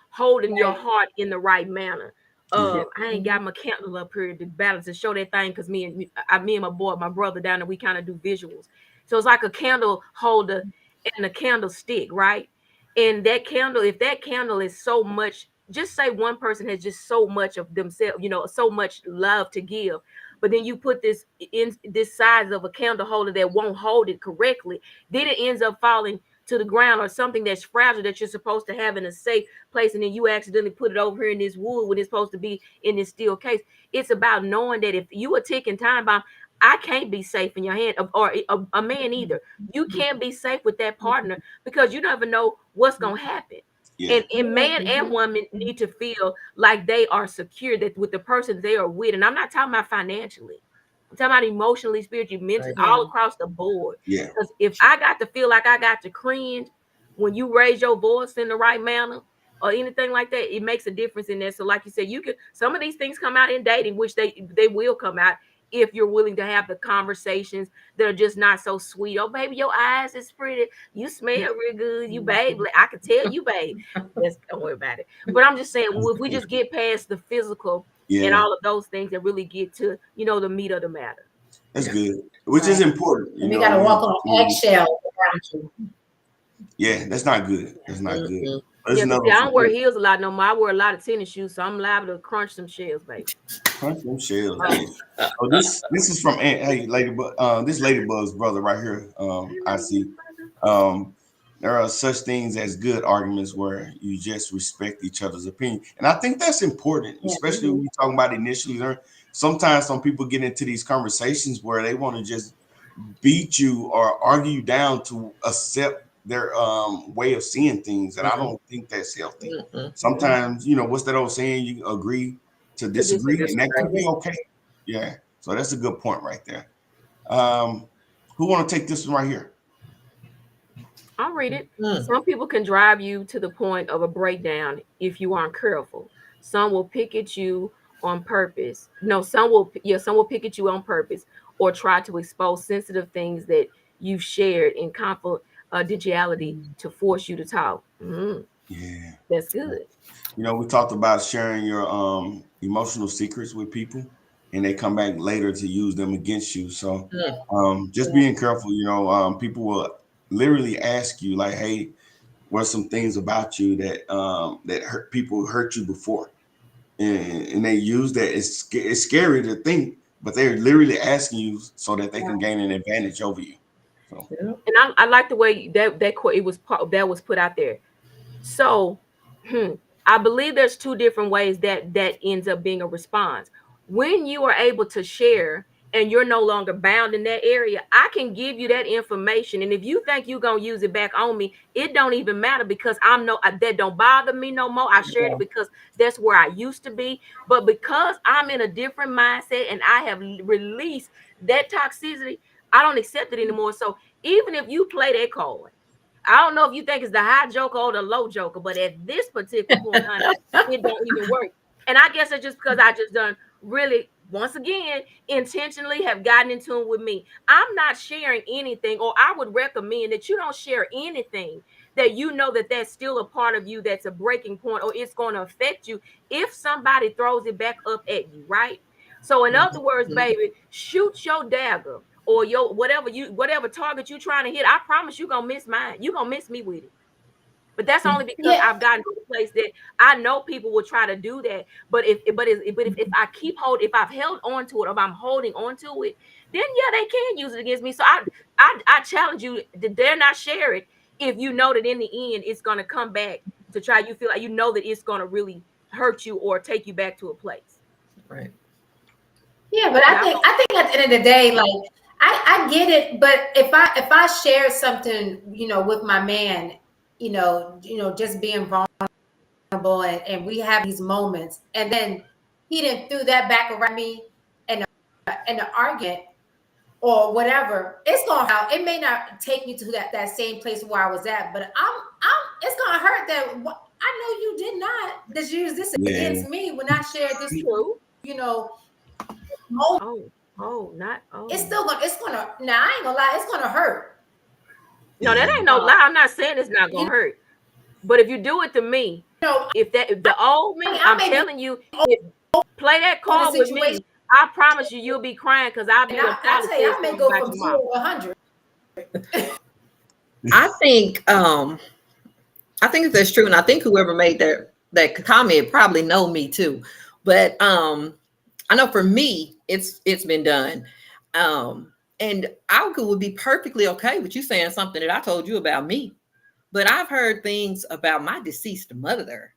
holding your heart in the right manner. I ain't got my candle up here to balance to show that thing, because me and my brother down there, we kind of do visuals. So it's like a candle holder and a candlestick, right? And that candle, if that candle is so much, just say one person has just so much of themselves, so much love to give, but then you put this in this size of a candle holder that won't hold it correctly, then it ends up falling to the ground, or something that's fragile that you're supposed to have in a safe place, and then you accidentally put it over here in this wood when it's supposed to be in this steel case. It's about knowing that if you a ticking time bomb, I can't be safe in your hand, or a man either. You can't be safe with that partner, because you never know what's gonna happen. Yeah. And man and woman need to feel like they are secure that with the person they are with. And I'm not talking about financially. I'm talking about emotionally, spiritually, mentally, all across the board. Yeah. Because if I got to feel like I got to cringe when you raise your voice in the right manner or anything like that, it makes a difference in there. So like you said, you could, some of these things come out in dating, which they will come out if you're willing to have the conversations that are just not so sweet. Oh, baby, your eyes is pretty. You smell real good. You babe. I can tell you, babe. Don't worry about it. But I'm just saying, if we just get past the physical and all of those things that really get to, the meat of the matter. That's good. Which is important. We got to walk on eggshells around you. Yeah, that's not good. That's not good. I don't wear heels a lot no more. I wear a lot of tennis shoes, so I'm liable to crunch some shells, baby. Crunch some shells. So this is from this Ladybug's brother right here. I see. There are such things as good arguments where you just respect each other's opinion, and I think that's important, especially when you're talking about initially learn. Sometimes some people get into these conversations where they want to just beat you or argue you down to accept their way of seeing things, and I don't think that's healthy. Sometimes, what's that old saying? You agree to disagree, and that can be okay. Yeah, so that's a good point right there. Who want to take this one right here? I'll read it. Some people can drive you to the point of a breakdown if you aren't careful. Some will pick at you on purpose. No, some will pick at you on purpose or try to expose sensitive things that you've shared in confidentiality to force you to talk. Yeah, that's good. We talked about sharing your emotional secrets with people, and they come back later to use them against you. So just being careful. People will literally ask you like, hey, what's some things about you that hurt you before, and they use that. It's scary to think, but they're literally asking you so that they can gain an advantage over you. So. And I like the way that was put out there. So I believe there's two different ways that ends up being a response. When you are able to share and you're no longer bound in that area, I can give you that information. And if you think you're going to use it back on me, it don't even matter, because that don't bother me no more. I shared it because that's where I used to be. But because I'm in a different mindset and I have released that toxicity, I don't accept it anymore. So even if you play that card, I don't know if you think it's the high joker or the low joker, but at this particular point, honey, it don't even work. And I guess it's just because I just done really, once again, intentionally have gotten in tune with me. I'm not sharing anything, or I would recommend that you don't share anything that that's still a part of you, that's a breaking point, or it's going to affect you if somebody throws it back up at you, right? So in other words, baby, shoot your dagger or your whatever target you're trying to hit. I promise you're gonna miss mine. You're gonna miss me with it. But that's only because I've gotten to a place that I know people will try to do that. But if I if I've held on to it, or if I'm holding on to it, then they can use it against me. So I challenge you to dare not share it if you know that in the end it's gonna come back to try. You feel like that it's gonna really hurt you or take you back to a place. Right. Yeah, but I think at the end of the day, like I get it. But if I share something, with my man, just being vulnerable, and we have these moments, and then he didn't threw that back around me in an argument or whatever, it may not take me to that same place where I was at, but it's gonna hurt that I know you did not just use this against me when I shared this moment. It's gonna now I ain't gonna lie, it's gonna hurt. No, that ain't no lie. I'm not saying it's not gonna hurt. But if you do it to me, if the old me, I'm telling you, play that card with me, I promise you'll be crying, because I'll be I may go from 0 to 100. I think that's true, and I think whoever made that comment probably know me too. But I know for me, it's been done. And I would be perfectly okay with you saying something that I told you about me but I've heard things about my deceased mother.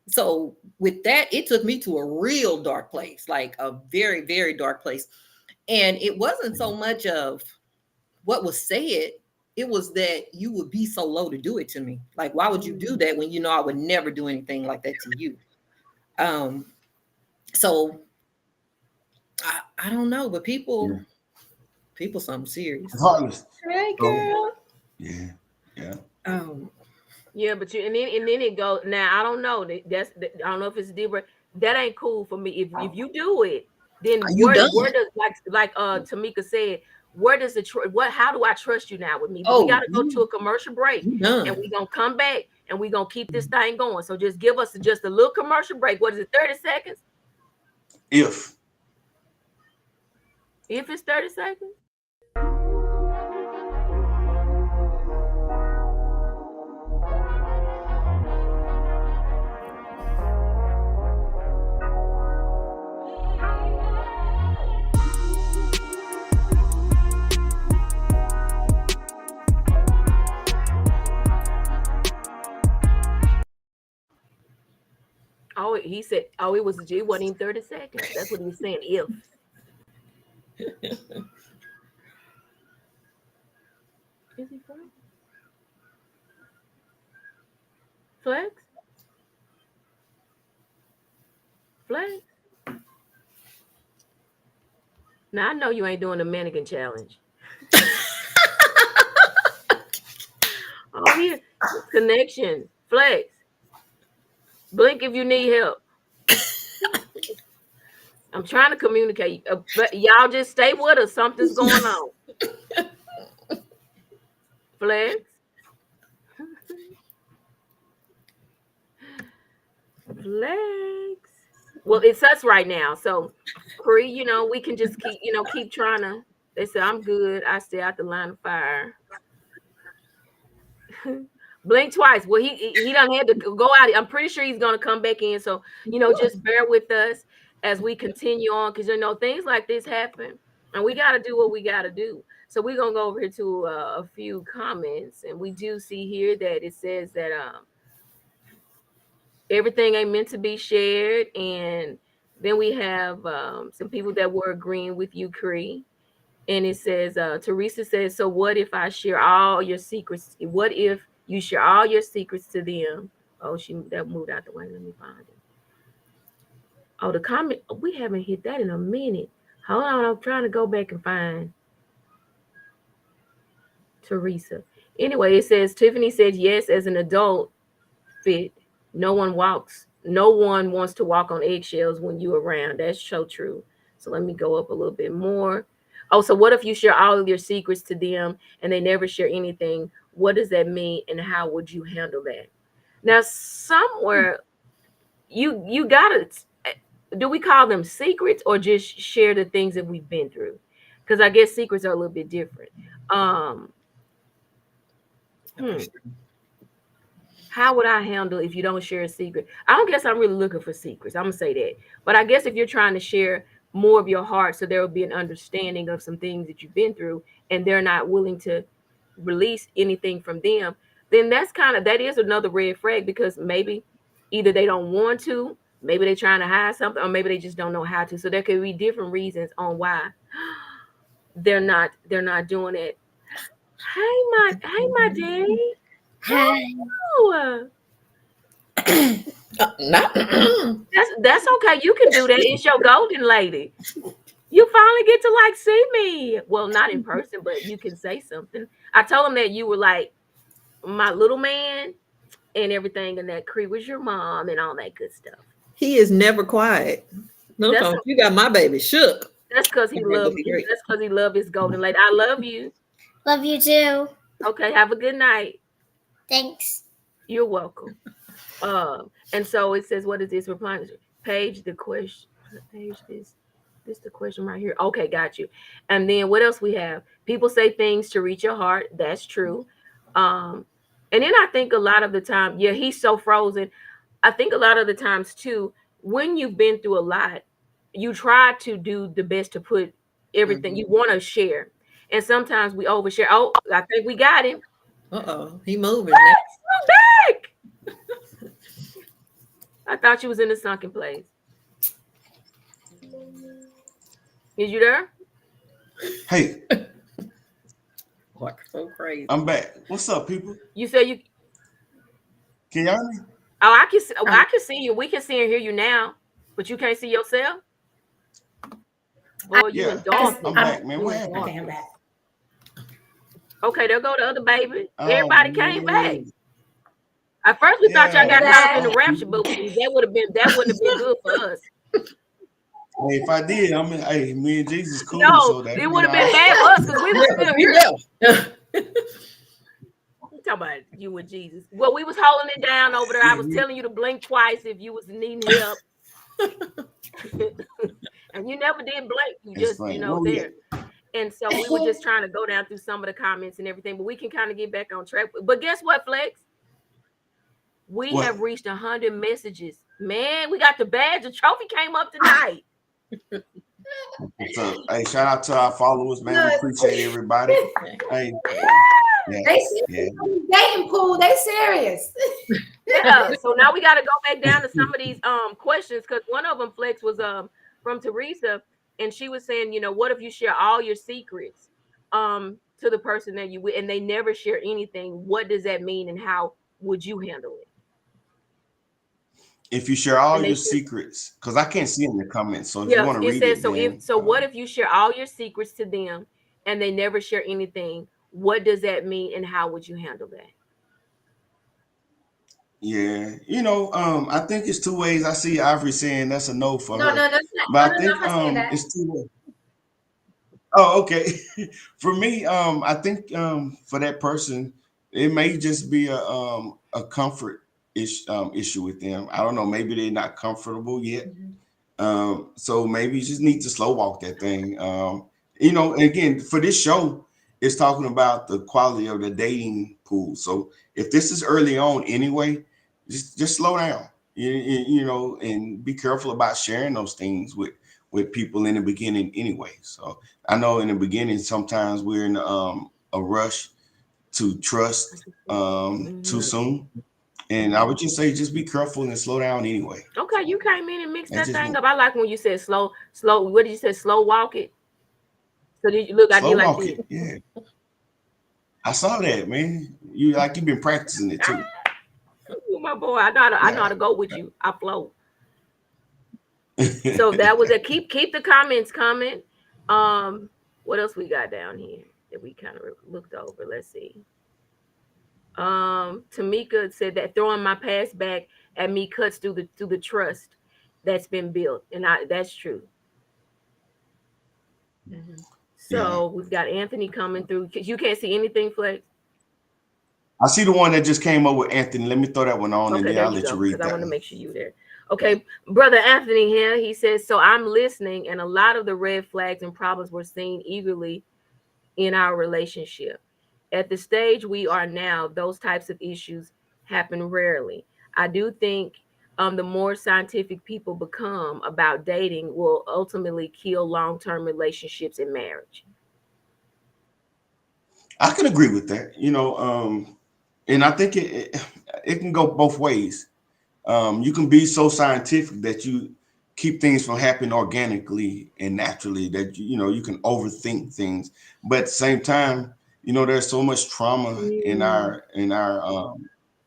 So with that, it took me to a real dark place, like a very, very dark place. And it wasn't so much of what was said, it was that you would be so low to do it to me. Like, why would you do that when you know I would never do anything like that to you? So I don't know, but people something serious. Heartless. Hey, girl. Yeah. Yeah, but and then it goes. Now I don't know. I don't know if it's a deal breaker. That ain't cool for me. If you do it, then where does, like Tamika said, where does how do I trust you now with me? We got to go to a commercial break, and we're gonna come back and we're gonna keep this thing going. So just give us just a little commercial break. What is it? 30 seconds? If it's 30 seconds. Oh, he said, oh, it wasn't even 30 seconds. That's what he was saying. If. Is he from? Flex? Now, I know you ain't doing the mannequin challenge. Oh, yeah. Connection. Flex. Blink if you need help. I'm trying to communicate, but y'all just stay with us. Something's going on. Flex. Well, it's us right now. So, Cree, we can just keep trying to. They say I'm good. I stay out the line of fire. Blink twice. Well, he done had to go out. I'm pretty sure he's gonna come back in. So, just bear with us as we continue on, because things like this happen, and we got to do what we got to do. So we're gonna go over here to a few comments, and we do see here that it says that everything ain't meant to be shared, and then we have some people that were agreeing with you, Cree. And it says, Teresa says, so what if I share all your secrets? What if you share all your secrets to them? Oh, that moved out the way. Let me find it. Oh, the comment. We haven't hit that in a minute. Hold on. I'm trying to go back and find Teresa. Anyway, it says, Tiffany said, yes, as an adult, fit. No one wants to walk on eggshells when you're around. That's so true. So let me go up a little bit more. Oh, so what if you share all of your secrets to them and they never share anything? What does that mean, and how would you handle that? Now, somewhere you gotta, do we call them secrets or just share the things that we've been through? Because I guess secrets are a little bit different. How would I handle if you don't share a secret? I don't guess I'm really looking for secrets. I'm gonna say that. But I guess if you're trying to share more of your heart, so there will be an understanding of some things that you've been through, and they're not willing to release anything from them, then that is another red flag, because maybe either they don't want to, maybe they're trying to hide something, or maybe they just don't know how to. So there could be different reasons on why they're not doing it. Hey, my daddy. Hi. Oh. That's okay. You can do that. It's your golden lady. You finally get to see me. Well, not in person, but you can say something. I told him that you were like my little man and everything, and that Cree was your mom and all that good stuff. He is never quiet. No, you got my baby shook. That's because he loves you. That's because he loves his golden lady. I love you. Love you too. Okay, have a good night. Thanks. You're welcome. And so it says, what is this replying? Page the question. Page this the question right here. Okay, got you. And then what else we have? People say things to reach your heart. That's true. And then I think a lot of the time, yeah, he's so frozen. I think a lot of the times too, when you've been through a lot, you try to do the best to put everything you want to share. And sometimes we overshare. Oh, I think we got him. He moving. Flex, come back. I thought you was in the sunken place. Is you there? Hey, What? So crazy. I'm back. What's up, people? You said you. Can y'all hear me? Oh, I can see. I can see you. We can see and hear you now, but you can't see yourself. Boy, you Yeah, in darkness. I'm back, man. What happened? Okay, I'm back. Okay, there go the other baby. Oh, Everybody came back. man. At first, we thought y'all got Yeah. caught up in the rapture, but that wouldn't have been good for us. Hey, if I did, hey, me and Jesus cool. No, So that it would have been bad for us because we were still here. I'm talking about you and Jesus. Well, we was holding it down over there. I was telling you to blink twice if you was needing help. And you never did blink. You just, there. And so we were just trying to go down through some of the comments and everything, but we can kind of get back on track. But guess what, Flex? We have reached 100 messages. Man, we got the badge. The trophy came up tonight. So, hey, shout out to our followers, man. We appreciate everybody. Hey, Dating pool, they serious. Yeah. So now we got to go back down to some of these questions, because one of them, Flex, was from Teresa, and she was saying, what if you share all your secrets to the person that you with, and they never share anything? What does that mean, and how would you handle it? If you share all your secrets, because I can't see in the comments, so if you want to read it, what if you share all your secrets to them and they never share anything? What does that mean, and how would you handle that? Yeah, I think it's two ways. I see Ivory saying that's a no for her. No, that's not. But I think it's two ways. Oh, okay. For me, I think for that person, it may just be a comfort issue with them. I don't know. Maybe they're not comfortable yet. So maybe you just need to slow walk that thing. And again, for this show, it's talking about the quality of the dating pool. So if this is early on anyway, just slow down, and be careful about sharing those things with people in the beginning anyway. So I know in the beginning, sometimes we're in a rush to trust too soon. And I would just say, just be careful and slow down anyway. Okay, you came in and mixed that thing up. I like when you said slow. What did you say? Slow walk it. So did you look? I did like this. Yeah, I saw that, man. You've been practicing it too. You my boy. I know how to go with you. I float. So that was it. Keep the comments coming. What else we got down here that we kind of looked over? Let's see. Tamika said that throwing my past back at me cuts through the trust that's been built, and that's true. So we've got Anthony coming through. You can't see anything, Flex? I see the one that just came up with Anthony. Let me throw that one on, and then I'll let you read that. I want to make sure you're there. Okay, brother Anthony here. He says, so I'm listening, and a lot of the red flags and problems we're seeing eagerly in our relationship. At the stage we are now, those types of issues happen rarely. I do think the more scientific people become about dating will ultimately kill long-term relationships and marriage. I can agree with that, and I think it can go both ways. You can be so scientific that you keep things from happening organically and naturally, that you can overthink things, but at the same time, there's so much trauma in our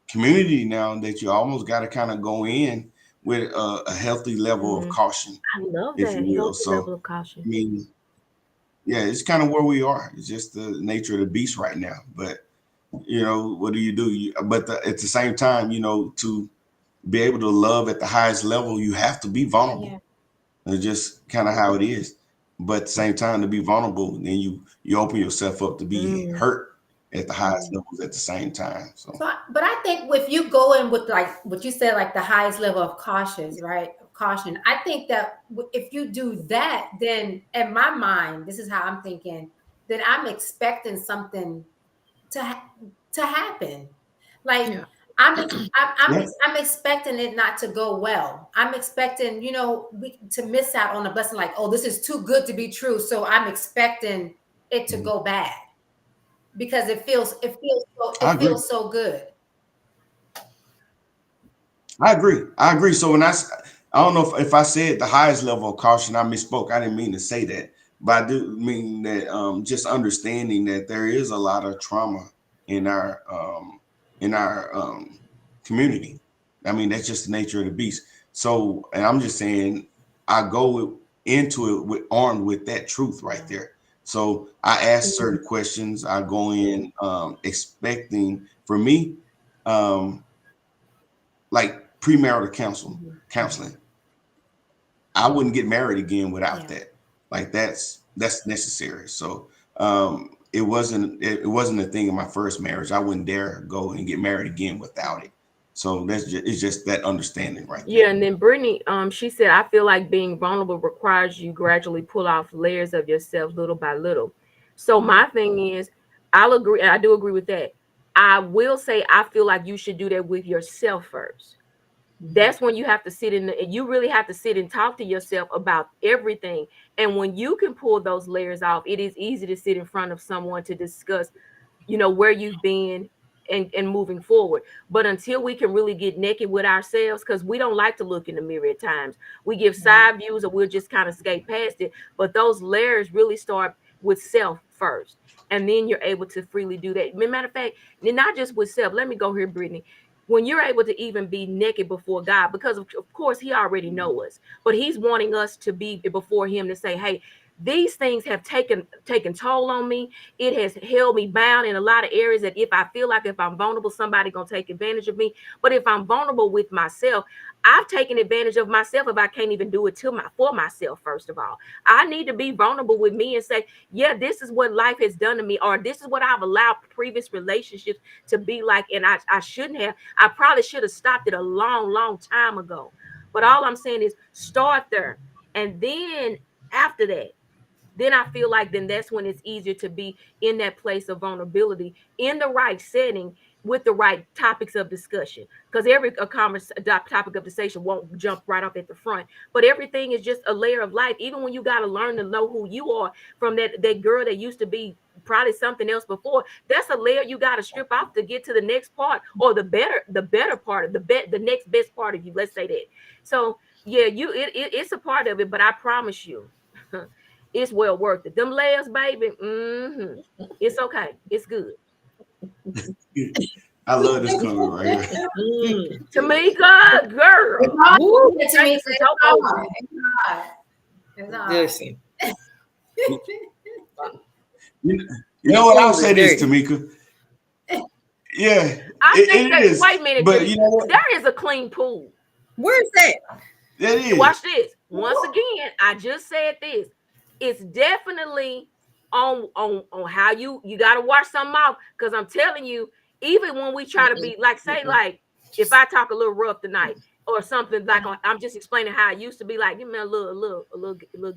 community now that you almost got to kind of go in with a healthy level of caution. I love that healthy level of caution. I mean, yeah, it's kind of where we are. It's just the nature of the beast right now. But what do you do? But at the same time, to be able to love at the highest level, you have to be vulnerable. Yeah. It's just kind of how it is. But at the same time, to be vulnerable, then you open yourself up to be hurt at the highest levels at the same time. So, but I think if you go in with like what you said, like the highest level of caution, I think that if you do that, then in my mind, this is how I'm thinking, that I'm expecting something to happen. Like I'm expecting it not to go well. I'm expecting, to miss out on a blessing. Like, oh, this is too good to be true. So I'm expecting it to go bad. because it feels so good. I agree. So when I don't know if I said the highest level of caution, I misspoke. I didn't mean to say that, but I do mean that just understanding that there is a lot of trauma in our community. I mean, that's just the nature of the beast. So, and I'm just saying, I go into it armed with that truth right there. So I ask certain questions. I go in expecting, for me, like premarital counseling. I wouldn't get married again without that. Like that's necessary. So it wasn't a thing in my first marriage. I wouldn't dare go and get married again without it. So it's just that understanding right there. Yeah, and then Brittany, she said, I feel like being vulnerable requires you gradually pull off layers of yourself little by little. So my thing is, I'll agree, I do agree with that. I will say I feel like you should do that with yourself first. That's when you have to you really have to sit and talk to yourself about everything. And when you can pull those layers off, it is easy to sit in front of someone to discuss, where you've been and moving forward. But until we can really get naked with ourselves, because we don't like to look in the mirror at times, we give side views or we'll just kind of skate past it. But those layers really start with self first. And then you're able to freely do that. Matter of fact, not just with self. Let me go here, Brittany. When you're able to even be naked before God, because of course he already knows us, but he's wanting us to be before him to say, hey, these things have taken toll on me. It has held me bound in a lot of areas that if I feel like if I'm vulnerable, somebody gonna take advantage of me. But if I'm vulnerable with myself, I've taken advantage of myself if I can't even do it for myself. First of all, I need to be vulnerable with me and say, yeah, this is what life has done to me, or this is what I've allowed previous relationships to be like, and I shouldn't have. I probably should have stopped it a long time ago. But all I'm saying is start there, and then after that, then I feel like then that's when it's easier to be in that place of vulnerability in the right setting with the right topics of discussion. Because every topic of discussion won't jump right off at the front, but everything is just a layer of life. Even when you got to learn to know who you are from that girl that used to be probably something else before, that's a layer you got to strip off to get to the next part, or the better part of the next best part of you. Let's say that. So yeah, it's a part of it, but I promise you. It's well worth it. Them layers, baby. It's okay. It's good. I love this comment right here. Tamika, girl. Listen. You know what I'll say this, Tamika. Yeah, I think that. is. Wait a minute, but you know what? There is a clean pool. Where's that? That is. Watch this. Once again, I just said this. It's definitely on how you got to wash something off, because I'm telling you, even when we try to be like, say, like if I talk a little rough tonight or something, like I'm just explaining how I used to be, like, give me a little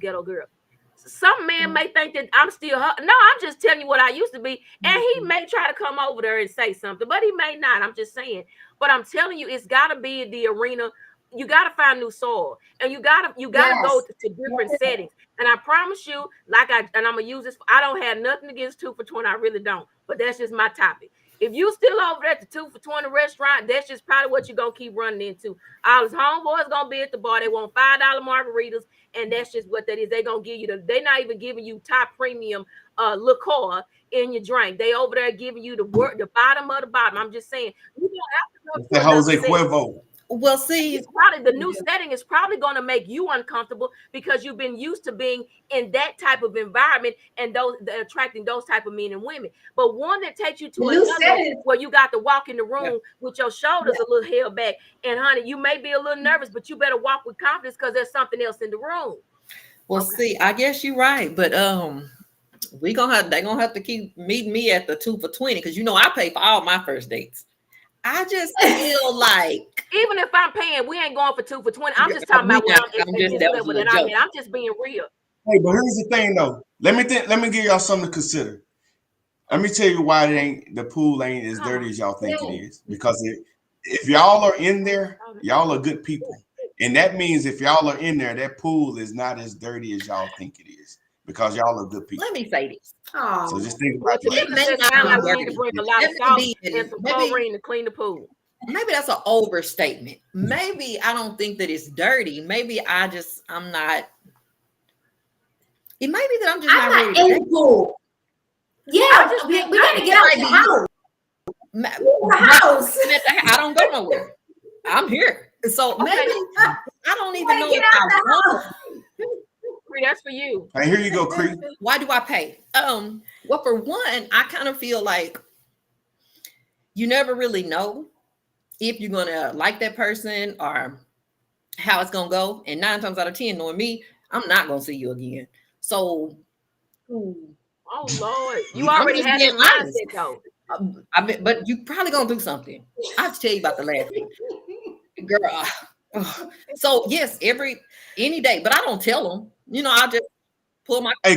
ghetto girl. Some man may think that I'm still her. No, I'm just telling you what I used to be, and he may try to come over there and say something, but he may not. I'm just saying. But I'm telling you, it's got to be in the arena. You got to find new soil, and you got to go to different settings. And I promise you, and I'm gonna use this. I don't have nothing against 2 for $20. I really don't. But that's just my topic. If you still over there at the 2 for $20 restaurant, that's just probably what you're gonna keep running into. All his homeboys gonna be at the bar. They want $5 margaritas, and that's just what that is. They gonna give you they're not even giving you top premium liqueur in your drink. They over there giving you the bottom of the bottom. I'm just saying, you don't have to the Jose Cuervo. Well, see, it's probably the new setting is probably going to make you uncomfortable because you've been used to being in that type of environment and attracting those type of men and women. But one that takes you to another where you got to walk in the room with your shoulders a little held back, and honey, you may be a little nervous, but you better walk with confidence because there's something else in the room. Well, see, I guess you're right, but they're gonna have to keep meeting me at the 2 for $20, because I pay for all my first dates. I just feel like even if I'm paying, we ain't going for 2 for $20. I'm just talking about what I'm just being real. Hey, but here's the thing though. Let me give y'all something to consider. Let me tell you why the pool ain't as dirty as y'all think it is. Because if y'all are in there, y'all are good people. And that means if y'all are in there, that pool is not as dirty as y'all think it is. because y'all are good people. Let me say this. Oh, So just think Well, about Tamika may said not sound be like we need to dirty. bring a lot of That salt may be- and some maybe- chlorine to clean the pool. Maybe that's an overstatement. Maybe I don't think that it's dirty. Maybe I'm not. It may be that I'm just I'm not not ready. in to the pool. Yeah, I just we think- gotta get out might the be- house. Ma- The house. I don't go nowhere. I'm here. So Okay. maybe I don't even Wanna know get if out I the want. house. Cree, that's for you. Hey, here you go, Cree. Why do I pay? Well, for one, I kind of feel like you never really know if you're gonna like that person or how it's gonna go. And 9 times out of 10, knowing me, I'm not gonna see you again. So Oh Lord, you I'm already just had being that honest. mindset though. but you probably gonna do something. I have to tell you about the last one. Girl. So yes, any day, but I don't tell them. I just pull my Hey,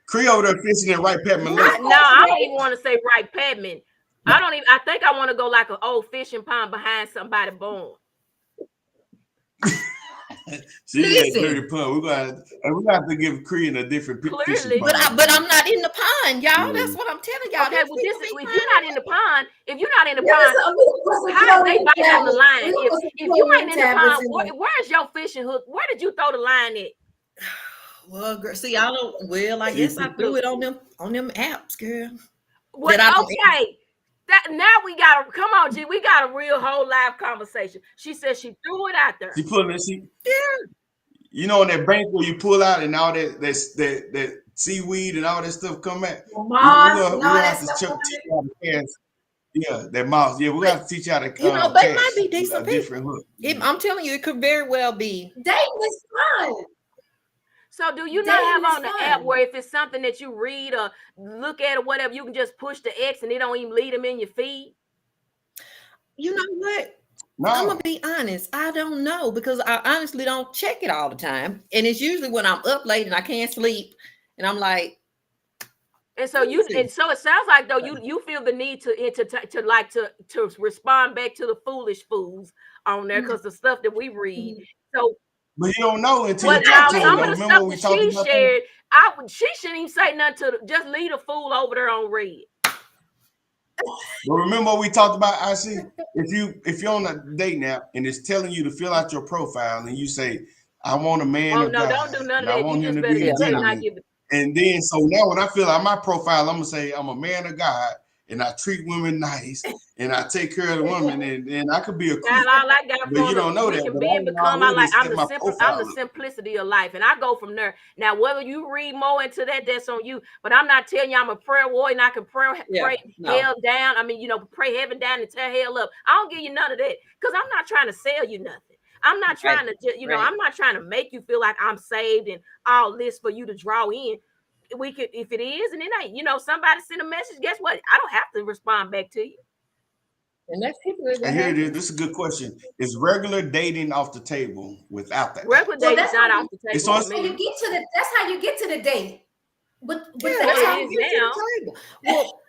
Cree over there fishing in right Pat No, Malay. I don't even want to say right Padman. I think I want to go like an old fishing pond behind somebody born. She had Listen. dirty pun. We're gonna have to give Cree a different Clearly. fishing but pond. I'm not in the pond, y'all. Yeah. That's what I'm telling y'all. Okay, These well, people be if trying you're not in the pond, Yeah, how is they biting on the line? If you ain't in the pond, what? where's your fishing hook? Where did you throw the line at? Well, girl, see, I don't. Well, I guess I threw it on them apps, girl. Well, That I don't- okay. Now we got to come on, G. We got a real whole live conversation. She said she threw it out there. She pulling it. You know, in that bank where you pull out and all that seaweed and all that stuff come back. Moss, We're gonna have to teach you how to cast. Yeah, that mouse. Yeah, we're gonna have to teach you how to they cast might be decent a people. different hook. I'm telling you, it could very well be. Dating is fun. So do you not have Dating is on the fun. app where if it's something that you read or look at or whatever, you can just push the X and it don't even lead them in your feed? You know what? No, I'm gonna be honest. I don't know because I honestly don't check it all the time, and it's usually when I'm up late and I can't sleep, and I'm like, And so it sounds like though you feel the need to respond back to the foolish fools on there because the stuff that we read. So but you don't know until but you now talk to some them. of the Remember stuff when we that talked she about shared, she shouldn't even say nothing to just leave the fool over there on read. But remember what we talked about? I see if you're on a date now and it's telling you to fill out your profile and you say, I want a man. Oh no, don't do none of I that. want You him just to better be a just not gentleman. give it. And then so now when I fill out my profile, I'm gonna say I'm a man of God and I treat women nice and I take care of the woman and I could be a God, creep. all I got But from you don't know we that, can but be I and done become. already I'm set my profile the up. simplicity of life, and I go from there. Now, whether you read more into that, that's on you. But I'm not telling you I'm a prayer warrior and I can pray hell down. I mean, pray heaven down and tear hell up. I don't give you none of that because I'm not trying to sell you nothing. I'm not trying to just, I'm not trying to make you feel like I'm saved and all this for you to draw in. We could, if it is and it ain't, somebody send a message. Guess what? I don't have to respond back to you. and that's typically what And here it happens. is. This is a good question. Is regular dating off the table without that? Regular dating is not off the table. It's on- for me. That's how you get to the date. But Yeah, that's well, how it is you get to now. the table. Well,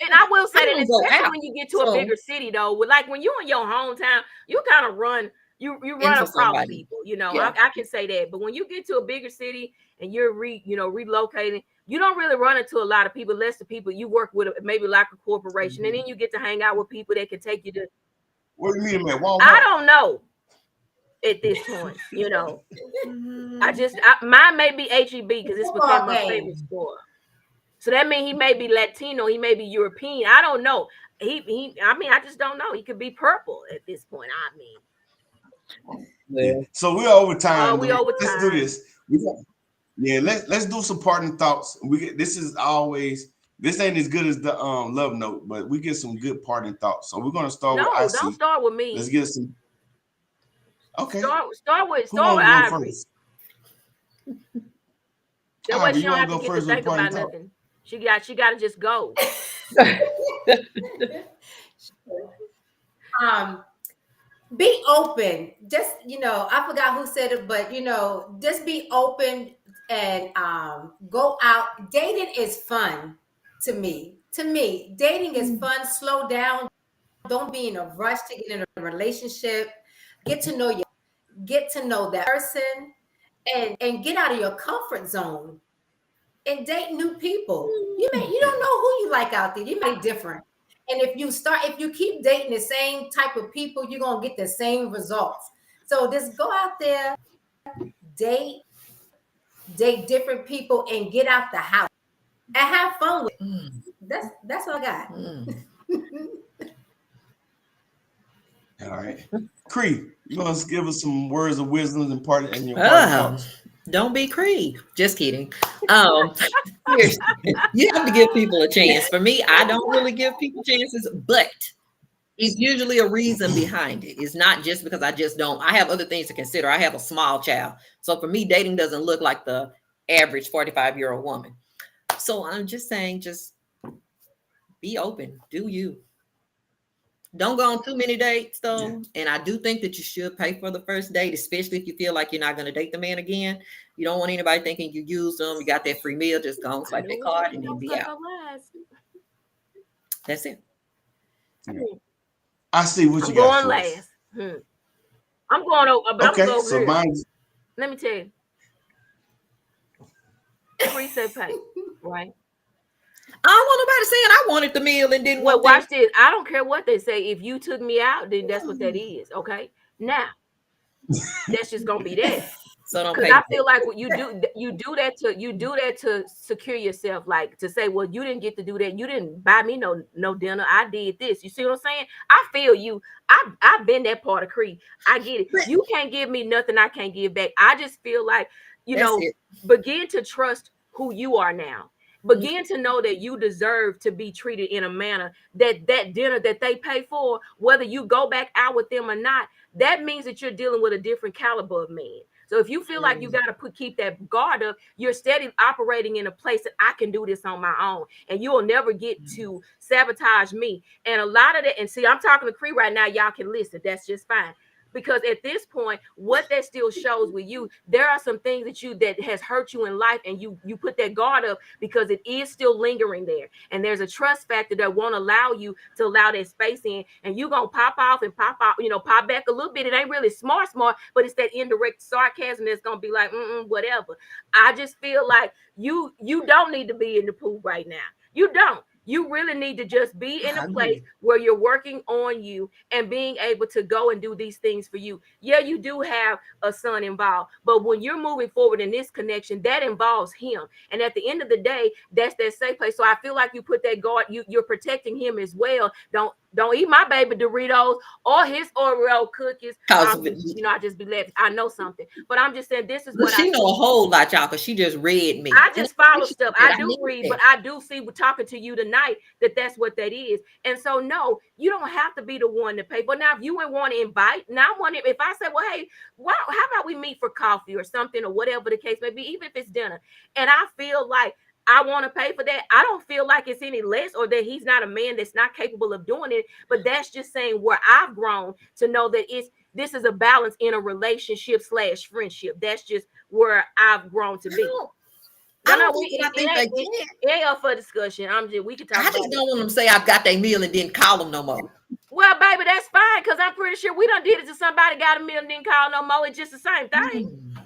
And I will say I that, don't go especially out, when you get to so- a bigger city, though, like when you're in your hometown, you kind of run, you run Into across somebody. people, Yeah. I can say that. But when you get to a bigger city and you're relocating, you don't really run into a lot of people, unless the people you work with, maybe like a corporation, and then you get to hang out with people that can take you to. What do you mean, man? Walmart? I don't know at this point, mine may be HEB because it's become my favorite store. So that means he may be Latino, he may be European. I don't know. I just don't know. He could be purple at this point. Yeah. So we're over time. We over Let's do this. Let's do some parting thoughts. This ain't as good as the love note, but we get some good parting thoughts. So we're gonna start with IC. Don't start with me. Let's get some. Okay. Start with Ivory. Ivory. That way she don't have to get to with think about parting thought? nothing. She got to just go. Be open. Just, I forgot who said it, but just be open and go out. Dating is fun to me. Dating is fun. Slow down. Don't be in a rush to get in a relationship. Get to know that person and get out of your comfort zone. and date new people. You don't know who you like out there. You may be different. And if you keep dating the same type of people, you're gonna get the same results. So just go out there, date different people, and get out the house and have fun with it. That's what I got. All right. Cree, you want to give us some words of wisdom and part in your thoughts? Don't be Cree. Just kidding. Seriously, you have to give people a chance. For me, I don't really give people chances, but it's usually a reason behind it. It's not just because I have other things to consider. I have a small child. So for me, dating doesn't look like the average 45-year-old woman. So I'm just saying, just be open. Do you. Don't go on too many dates, though. Yeah. And I do think that you should pay for the first date, especially if you feel like you're not going to date the man again. You don't want anybody thinking you used them. You got that free meal. Just go and swipe that card and then be out. That's it. Yeah. I see what you got. I'm going last. I'm going over. But okay, I'm going so mine's. Let me tell you. Free say pay, right? I don't want nobody saying I wanted the meal and didn't want. Watch this. I don't care what they say. If you took me out, then that's what that is. Okay. Now, that's just gonna be that. So don't. Because I feel like what you do that to secure yourself, like to say, well, you didn't get to do that. You didn't buy me no dinner. I did this. You see what I'm saying? I feel you. I've been that part of Cree. I get it. You can't give me nothing I can't give back. I just feel like begin to trust who you are now. Begin to know that you deserve to be treated in a manner that dinner that they pay for, whether you go back out with them or not, that means that you're dealing with a different caliber of man. So if you feel like you got to keep that guard up, you're steady operating in a place that I can do this on my own, and you will never get to sabotage me. And a lot of that, and see, I'm talking to Cree right now. Y'all can listen. That's just fine. Because at this point, what that still shows with you, there are some things that has hurt you in life, and you put that guard up because it is still lingering there. And there's a trust factor that won't allow you to allow that space in. And you're going to pop off and pop out, pop back a little bit. It ain't really smart, but it's that indirect sarcasm that's going to be like, whatever. I just feel like you don't need to be in the pool right now. You don't. You really need to just be in a place where you're working on you and being able to go and do these things for you. Yeah, you do have a son involved, but when you're moving forward in this connection, that involves him. And at the end of the day, that's that safe place. So I feel like you put that guard, you're protecting him as well. Don't eat my baby Doritos or his Oreo cookies. I just be left. I know something, but I'm just saying this is what she know a whole lot, y'all, because she just read me. I just follow stuff. I do read, but I do see. We're talking to you tonight that's what that is. And so no, you don't have to be the one to pay. But now, if you would want to invite, now I'm wondering if I say, well, hey, how about we meet for coffee or something or whatever the case may be, even if it's dinner, and I feel like I want to pay for that. I don't feel like it's any less or that he's not a man that's not capable of doing it. But that's just saying where I've grown to know that this is a balance in a relationship / friendship. That's just where I've grown to be. It ain't up for discussion. We can talk. I just don't want them to say I've got their meal and didn't call them no more. Well, baby, that's fine because I'm pretty sure we done did it to somebody, got a meal and didn't call no more. It's just the same thing.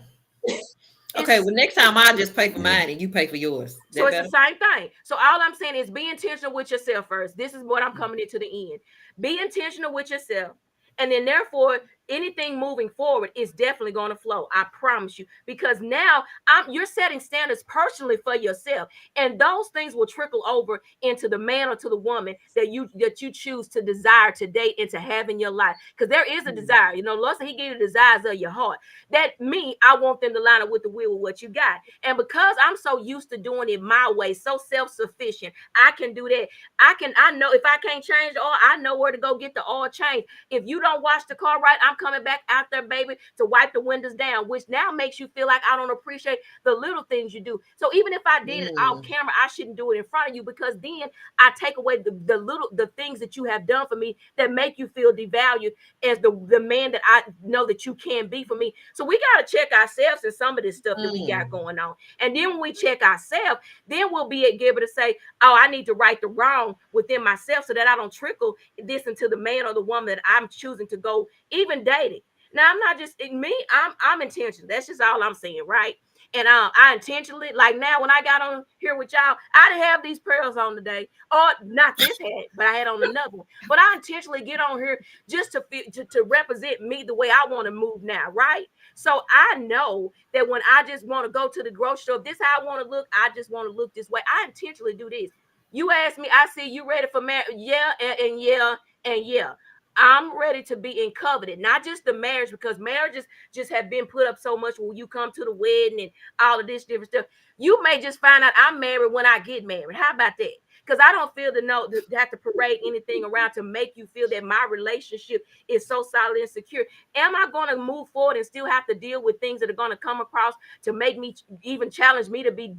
Okay, well, next time I just pay for mine and you pay for yours. So it's the same thing. So all I'm saying is be intentional with yourself first. This is what I'm coming into the end. Be intentional with yourself. And then therefore, anything moving forward is definitely going to flow. I promise you, because now you're setting standards personally for yourself, and those things will trickle over into the man or to the woman that you choose to desire to date and to have in your life. Because there is a desire, Lord said He gave you the desires of your heart. That I want them to line up with the will of what you got. And because I'm so used to doing it my way, so self-sufficient, I can do that. I know if I can't change the oil, I know where to go get the oil changed. If you don't wash the car right, I'm coming back out there, baby, to wipe the windows down, which now makes you feel like I don't appreciate the little things you do. So even if I did it off camera, I shouldn't do it in front of you, because then I take away the things that you have done for me that make you feel devalued as the man that I know that you can be for me. So we got to check ourselves in some of this stuff that we got going on. And then when we check ourselves, then we'll be able to say, oh, I need to right the wrong within myself so that I don't trickle this into the man or the woman that I'm choosing to go even dating. Now, I'm not just me. I'm intentional. That's just all I'm saying, right? And I intentionally, like now when I got on here with y'all, I didn't have these prayers on today, or not this hat, but I had on another one. But I intentionally get on here just to represent me the way I want to move now, right? So I know that when I just want to go to the grocery store, this how I want to look. I just want to look this way. I intentionally do this. You ask me, I see you ready for marriage. Yeah, and yeah, and yeah. I'm ready to be in covenant, not just the marriage, because marriages just have been put up so much when you come to the wedding and all of this different stuff. You may just find out I'm married when I get married. How about that? Because I don't feel to have to parade anything around to make you feel that my relationship is so solid and secure. Am I going to move forward and still have to deal with things that are going to come across to make me even challenge me to be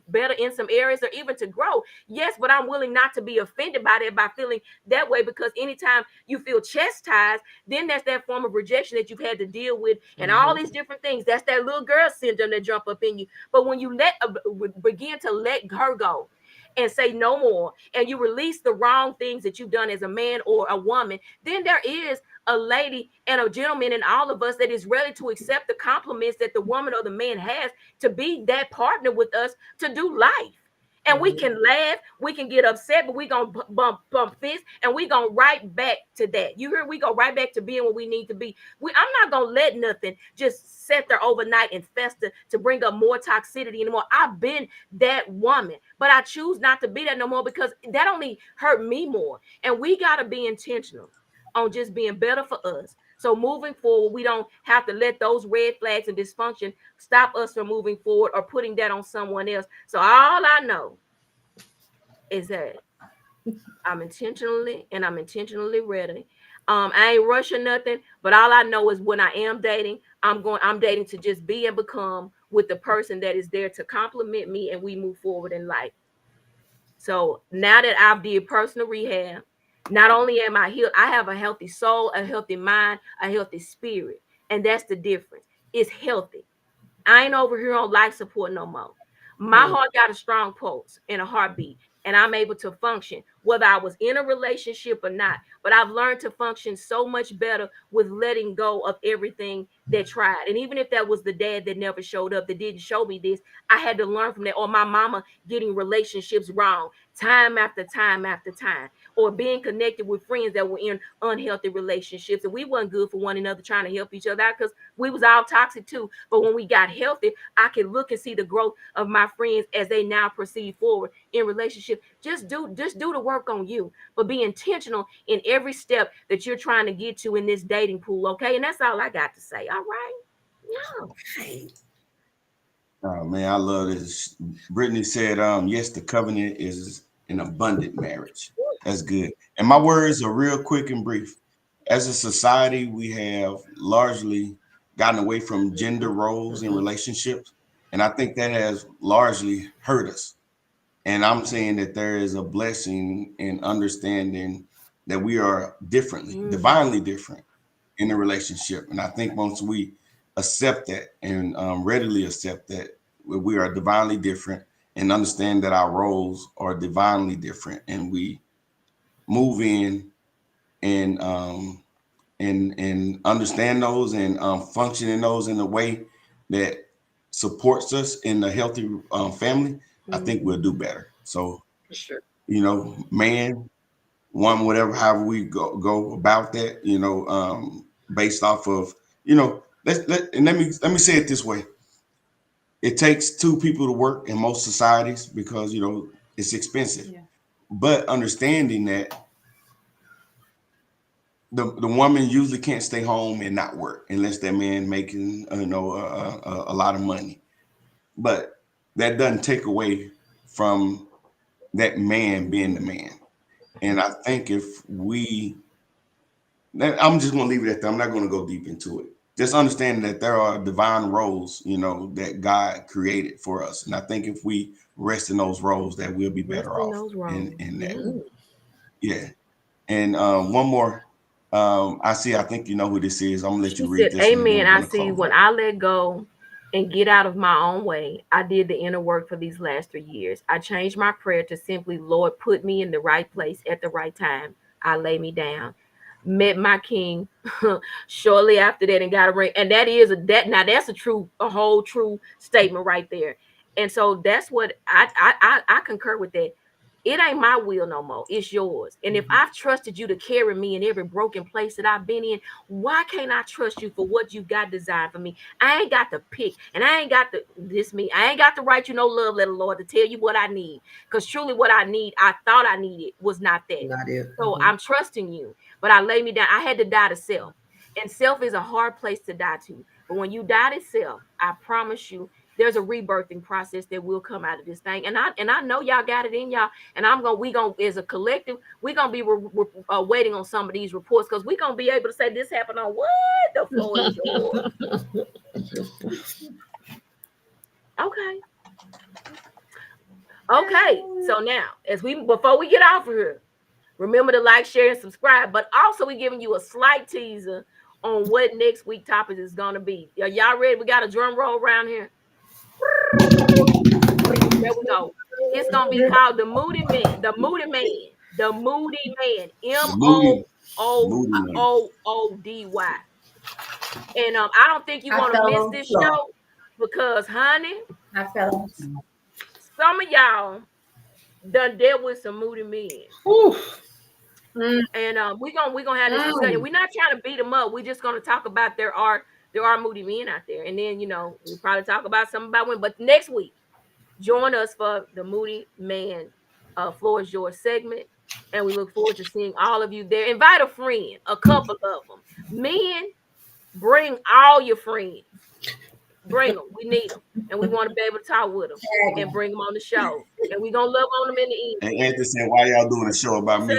better in some areas or even to grow? Yes, but I'm willing not to be offended by that, by feeling that way, because anytime you feel chastised, then that's that form of rejection that you've had to deal with, and all these different things. That's that little girl syndrome that jump up in you. But when you begin to let her go and say no more, and you release the wrong things that you've done as a man or a woman, then there is a lady and a gentleman in all of us that is ready to accept the compliments that the woman or the man has to be that partner with us to do life. And we can laugh, we can get upset, but we gonna bump fists, and we gonna right back to that. You hear? We go right back to being what we need to be. I'm not gonna let nothing just sit there overnight and fester to bring up more toxicity anymore. I've been that woman, but I choose not to be that no more, because that only hurt me more. And we gotta be intentional on just being better for us. So moving forward, we don't have to let those red flags and dysfunction stop us from moving forward or putting that on someone else. So all I know is that I'm intentionally ready. I ain't rushing nothing, but all I know is when I am dating, I'm dating to just be and become with the person that is there to compliment me, and we move forward in life. So now that I've did personal rehab, not only am I healed, I have a healthy soul, a healthy mind, a healthy spirit. And that's the difference. It's healthy. I ain't over here on life support no more. My heart got a strong pulse and a heartbeat, and I'm able to function whether I was in a relationship or not. But I've learned to function so much better with letting go of everything that tried. And even if that was the dad that never showed up, that didn't show me this, I had to learn from that. Or my mama getting relationships wrong time after time after time, or being connected with friends that were in unhealthy relationships, and we wasn't good for one another, trying to help each other out because we was all toxic too. But when we got healthy, I could look and see the growth of my friends as they now proceed forward in relationship. Just do the work on you, but be intentional in every step that you're trying to get to in this dating pool. Okay, and that's all I got to say. All right. Okay. Oh man, I love this. Brittany said, yes, the covenant is an abundant marriage. That's good. And my words are real quick and brief. As a society, we have largely gotten away from gender roles in relationships. And I think that has largely hurt us. And I'm saying that there is a blessing in understanding that we are differently, divinely different in a relationship. And I think once we accept that and readily accept that we are divinely different and understand that our roles are divinely different, and we move in and understand those and function in those in a way that supports us in a healthy family, I think we'll do better. So, For sure. Man, one, whatever, however we go about that, based off of, let me say it this way. It takes two people to work in most societies because, it's expensive. Yeah. But understanding that the woman usually can't stay home and not work unless that man making a lot of money. But that doesn't take away from that man being the man. And I think I'm just going to leave it at that. I'm not going to go deep into it. Just understanding that there are divine roles, that God created for us. And I think if we rest in those roles, that we'll be better off in that. Yeah. And one more. I think you know who this is. I'm going to let you read this. Amen. I see. When I let go and get out of my own way, I did the inner work for these last 3 years. I changed my prayer to simply, Lord, put me in the right place at the right time. I lay me down. met my king shortly after that and got a ring. And that's a whole true statement right there. And so that's what I concur with that. It ain't my will no more. It's yours. And if I've trusted you to carry me in every broken place that I've been in, why can't I trust you for what you got designed for me? I ain't got to pick, and I ain't got to I ain't got to write you no love letter, Lord, to tell you what I need. Because truly what I need, I thought I needed, was not that. Not it. So I'm trusting you. But I lay me down. I had to die to self. And self is a hard place to die to. But when you die to self, I promise you, there's a rebirthing process that will come out of this thing, and I know y'all got it in y'all, and we gonna as a collective, we gonna be waiting on some of these reports because we gonna be able to say this happened on what the floor is yours. Okay. So now, before we get off of here, remember to like, share, and subscribe. But also, we giving you a slight teaser on what next week topic is gonna be. Are y'all ready? We got a drum roll around here. There we go. It's gonna be called the Moody Man. The Moody Man. The Moody Man. MOOOOODY. And I don't think you want to miss this show because, honey, some of y'all done dealt with some moody men. And we're gonna have this discussion. We're not trying to beat them up. We're just gonna talk about there are moody men out there, and then we'll probably talk about something about women. But next week, join us for the Moody Man Floor is Yours segment, and we look forward to seeing all of you there. Invite a friend, a couple of them. Men, bring all your friends. Bring them. We need them, and we want to be able to talk with them and bring them on the show. And we're gonna love on them in the evening. And Anthony said, "Why y'all doing a show about me?"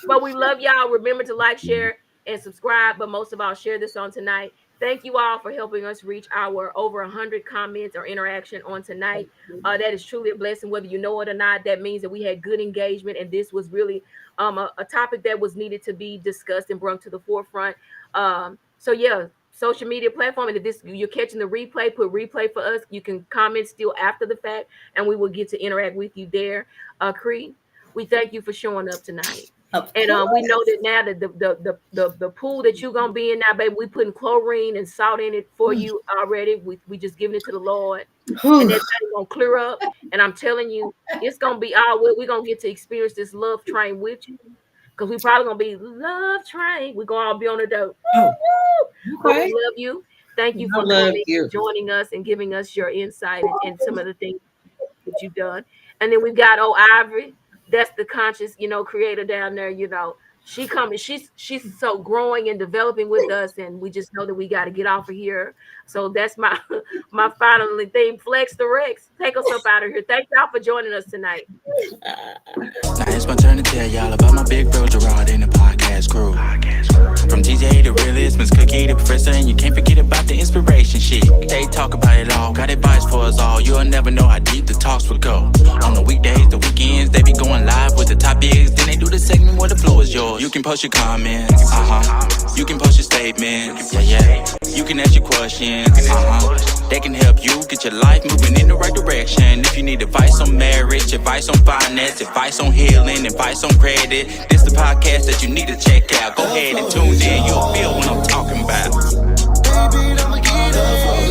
But we love y'all. Remember to like, share, and subscribe. But most of all, share this on tonight. Thank you all for helping us reach our over 100 comments or interaction on tonight. That is truly a blessing, whether you know it or not. That means that we had good engagement, and this was really a topic that was needed to be discussed and brought to the forefront. So yeah. Social media platform, and if you're catching the replay, put replay for us. You can comment still after the fact, and we will get to interact with you there. Cree, we thank you for showing up tonight. And we know that now that the pool that you're gonna be in now, baby, we putting chlorine and salt in it for you already. We just giving it to the Lord, and that thing gonna clear up. And I'm telling you, it's gonna be we're gonna get to experience this love train with you. Because we probably gonna be love train. We're gonna all be on the dope. Okay. We love you. Thank you for joining us and giving us your insight and some of the things that you've done. And then we've got Ivory. That's the conscious, creator down there. She coming. She's so growing and developing with us, and we just know that we got to get off of here. So that's my final theme. Flex the Rex. Take us up out of here. Thank y'all for joining us tonight. Now it's my turn to tell y'all about my big bro Gerard and the podcast crew. From DJ to realist, Miss Cookie the professor, and you can't forget about the inspiration shit. They talk about it all, got advice for us all. You'll never know how deep the talks will go. On the weekdays, the weekends, they be going live with the topics. Then they do the segment where the floor is yours. You can post your comments, you can post your statements, yeah. You can ask your questions, They can help you get your life moving in the right direction. If you need advice on marriage, advice on finance, advice on healing, advice on credit, this the podcast that you need to check out. Go ahead and tune in, you'll feel what I'm talking about. Baby, I'ma get up.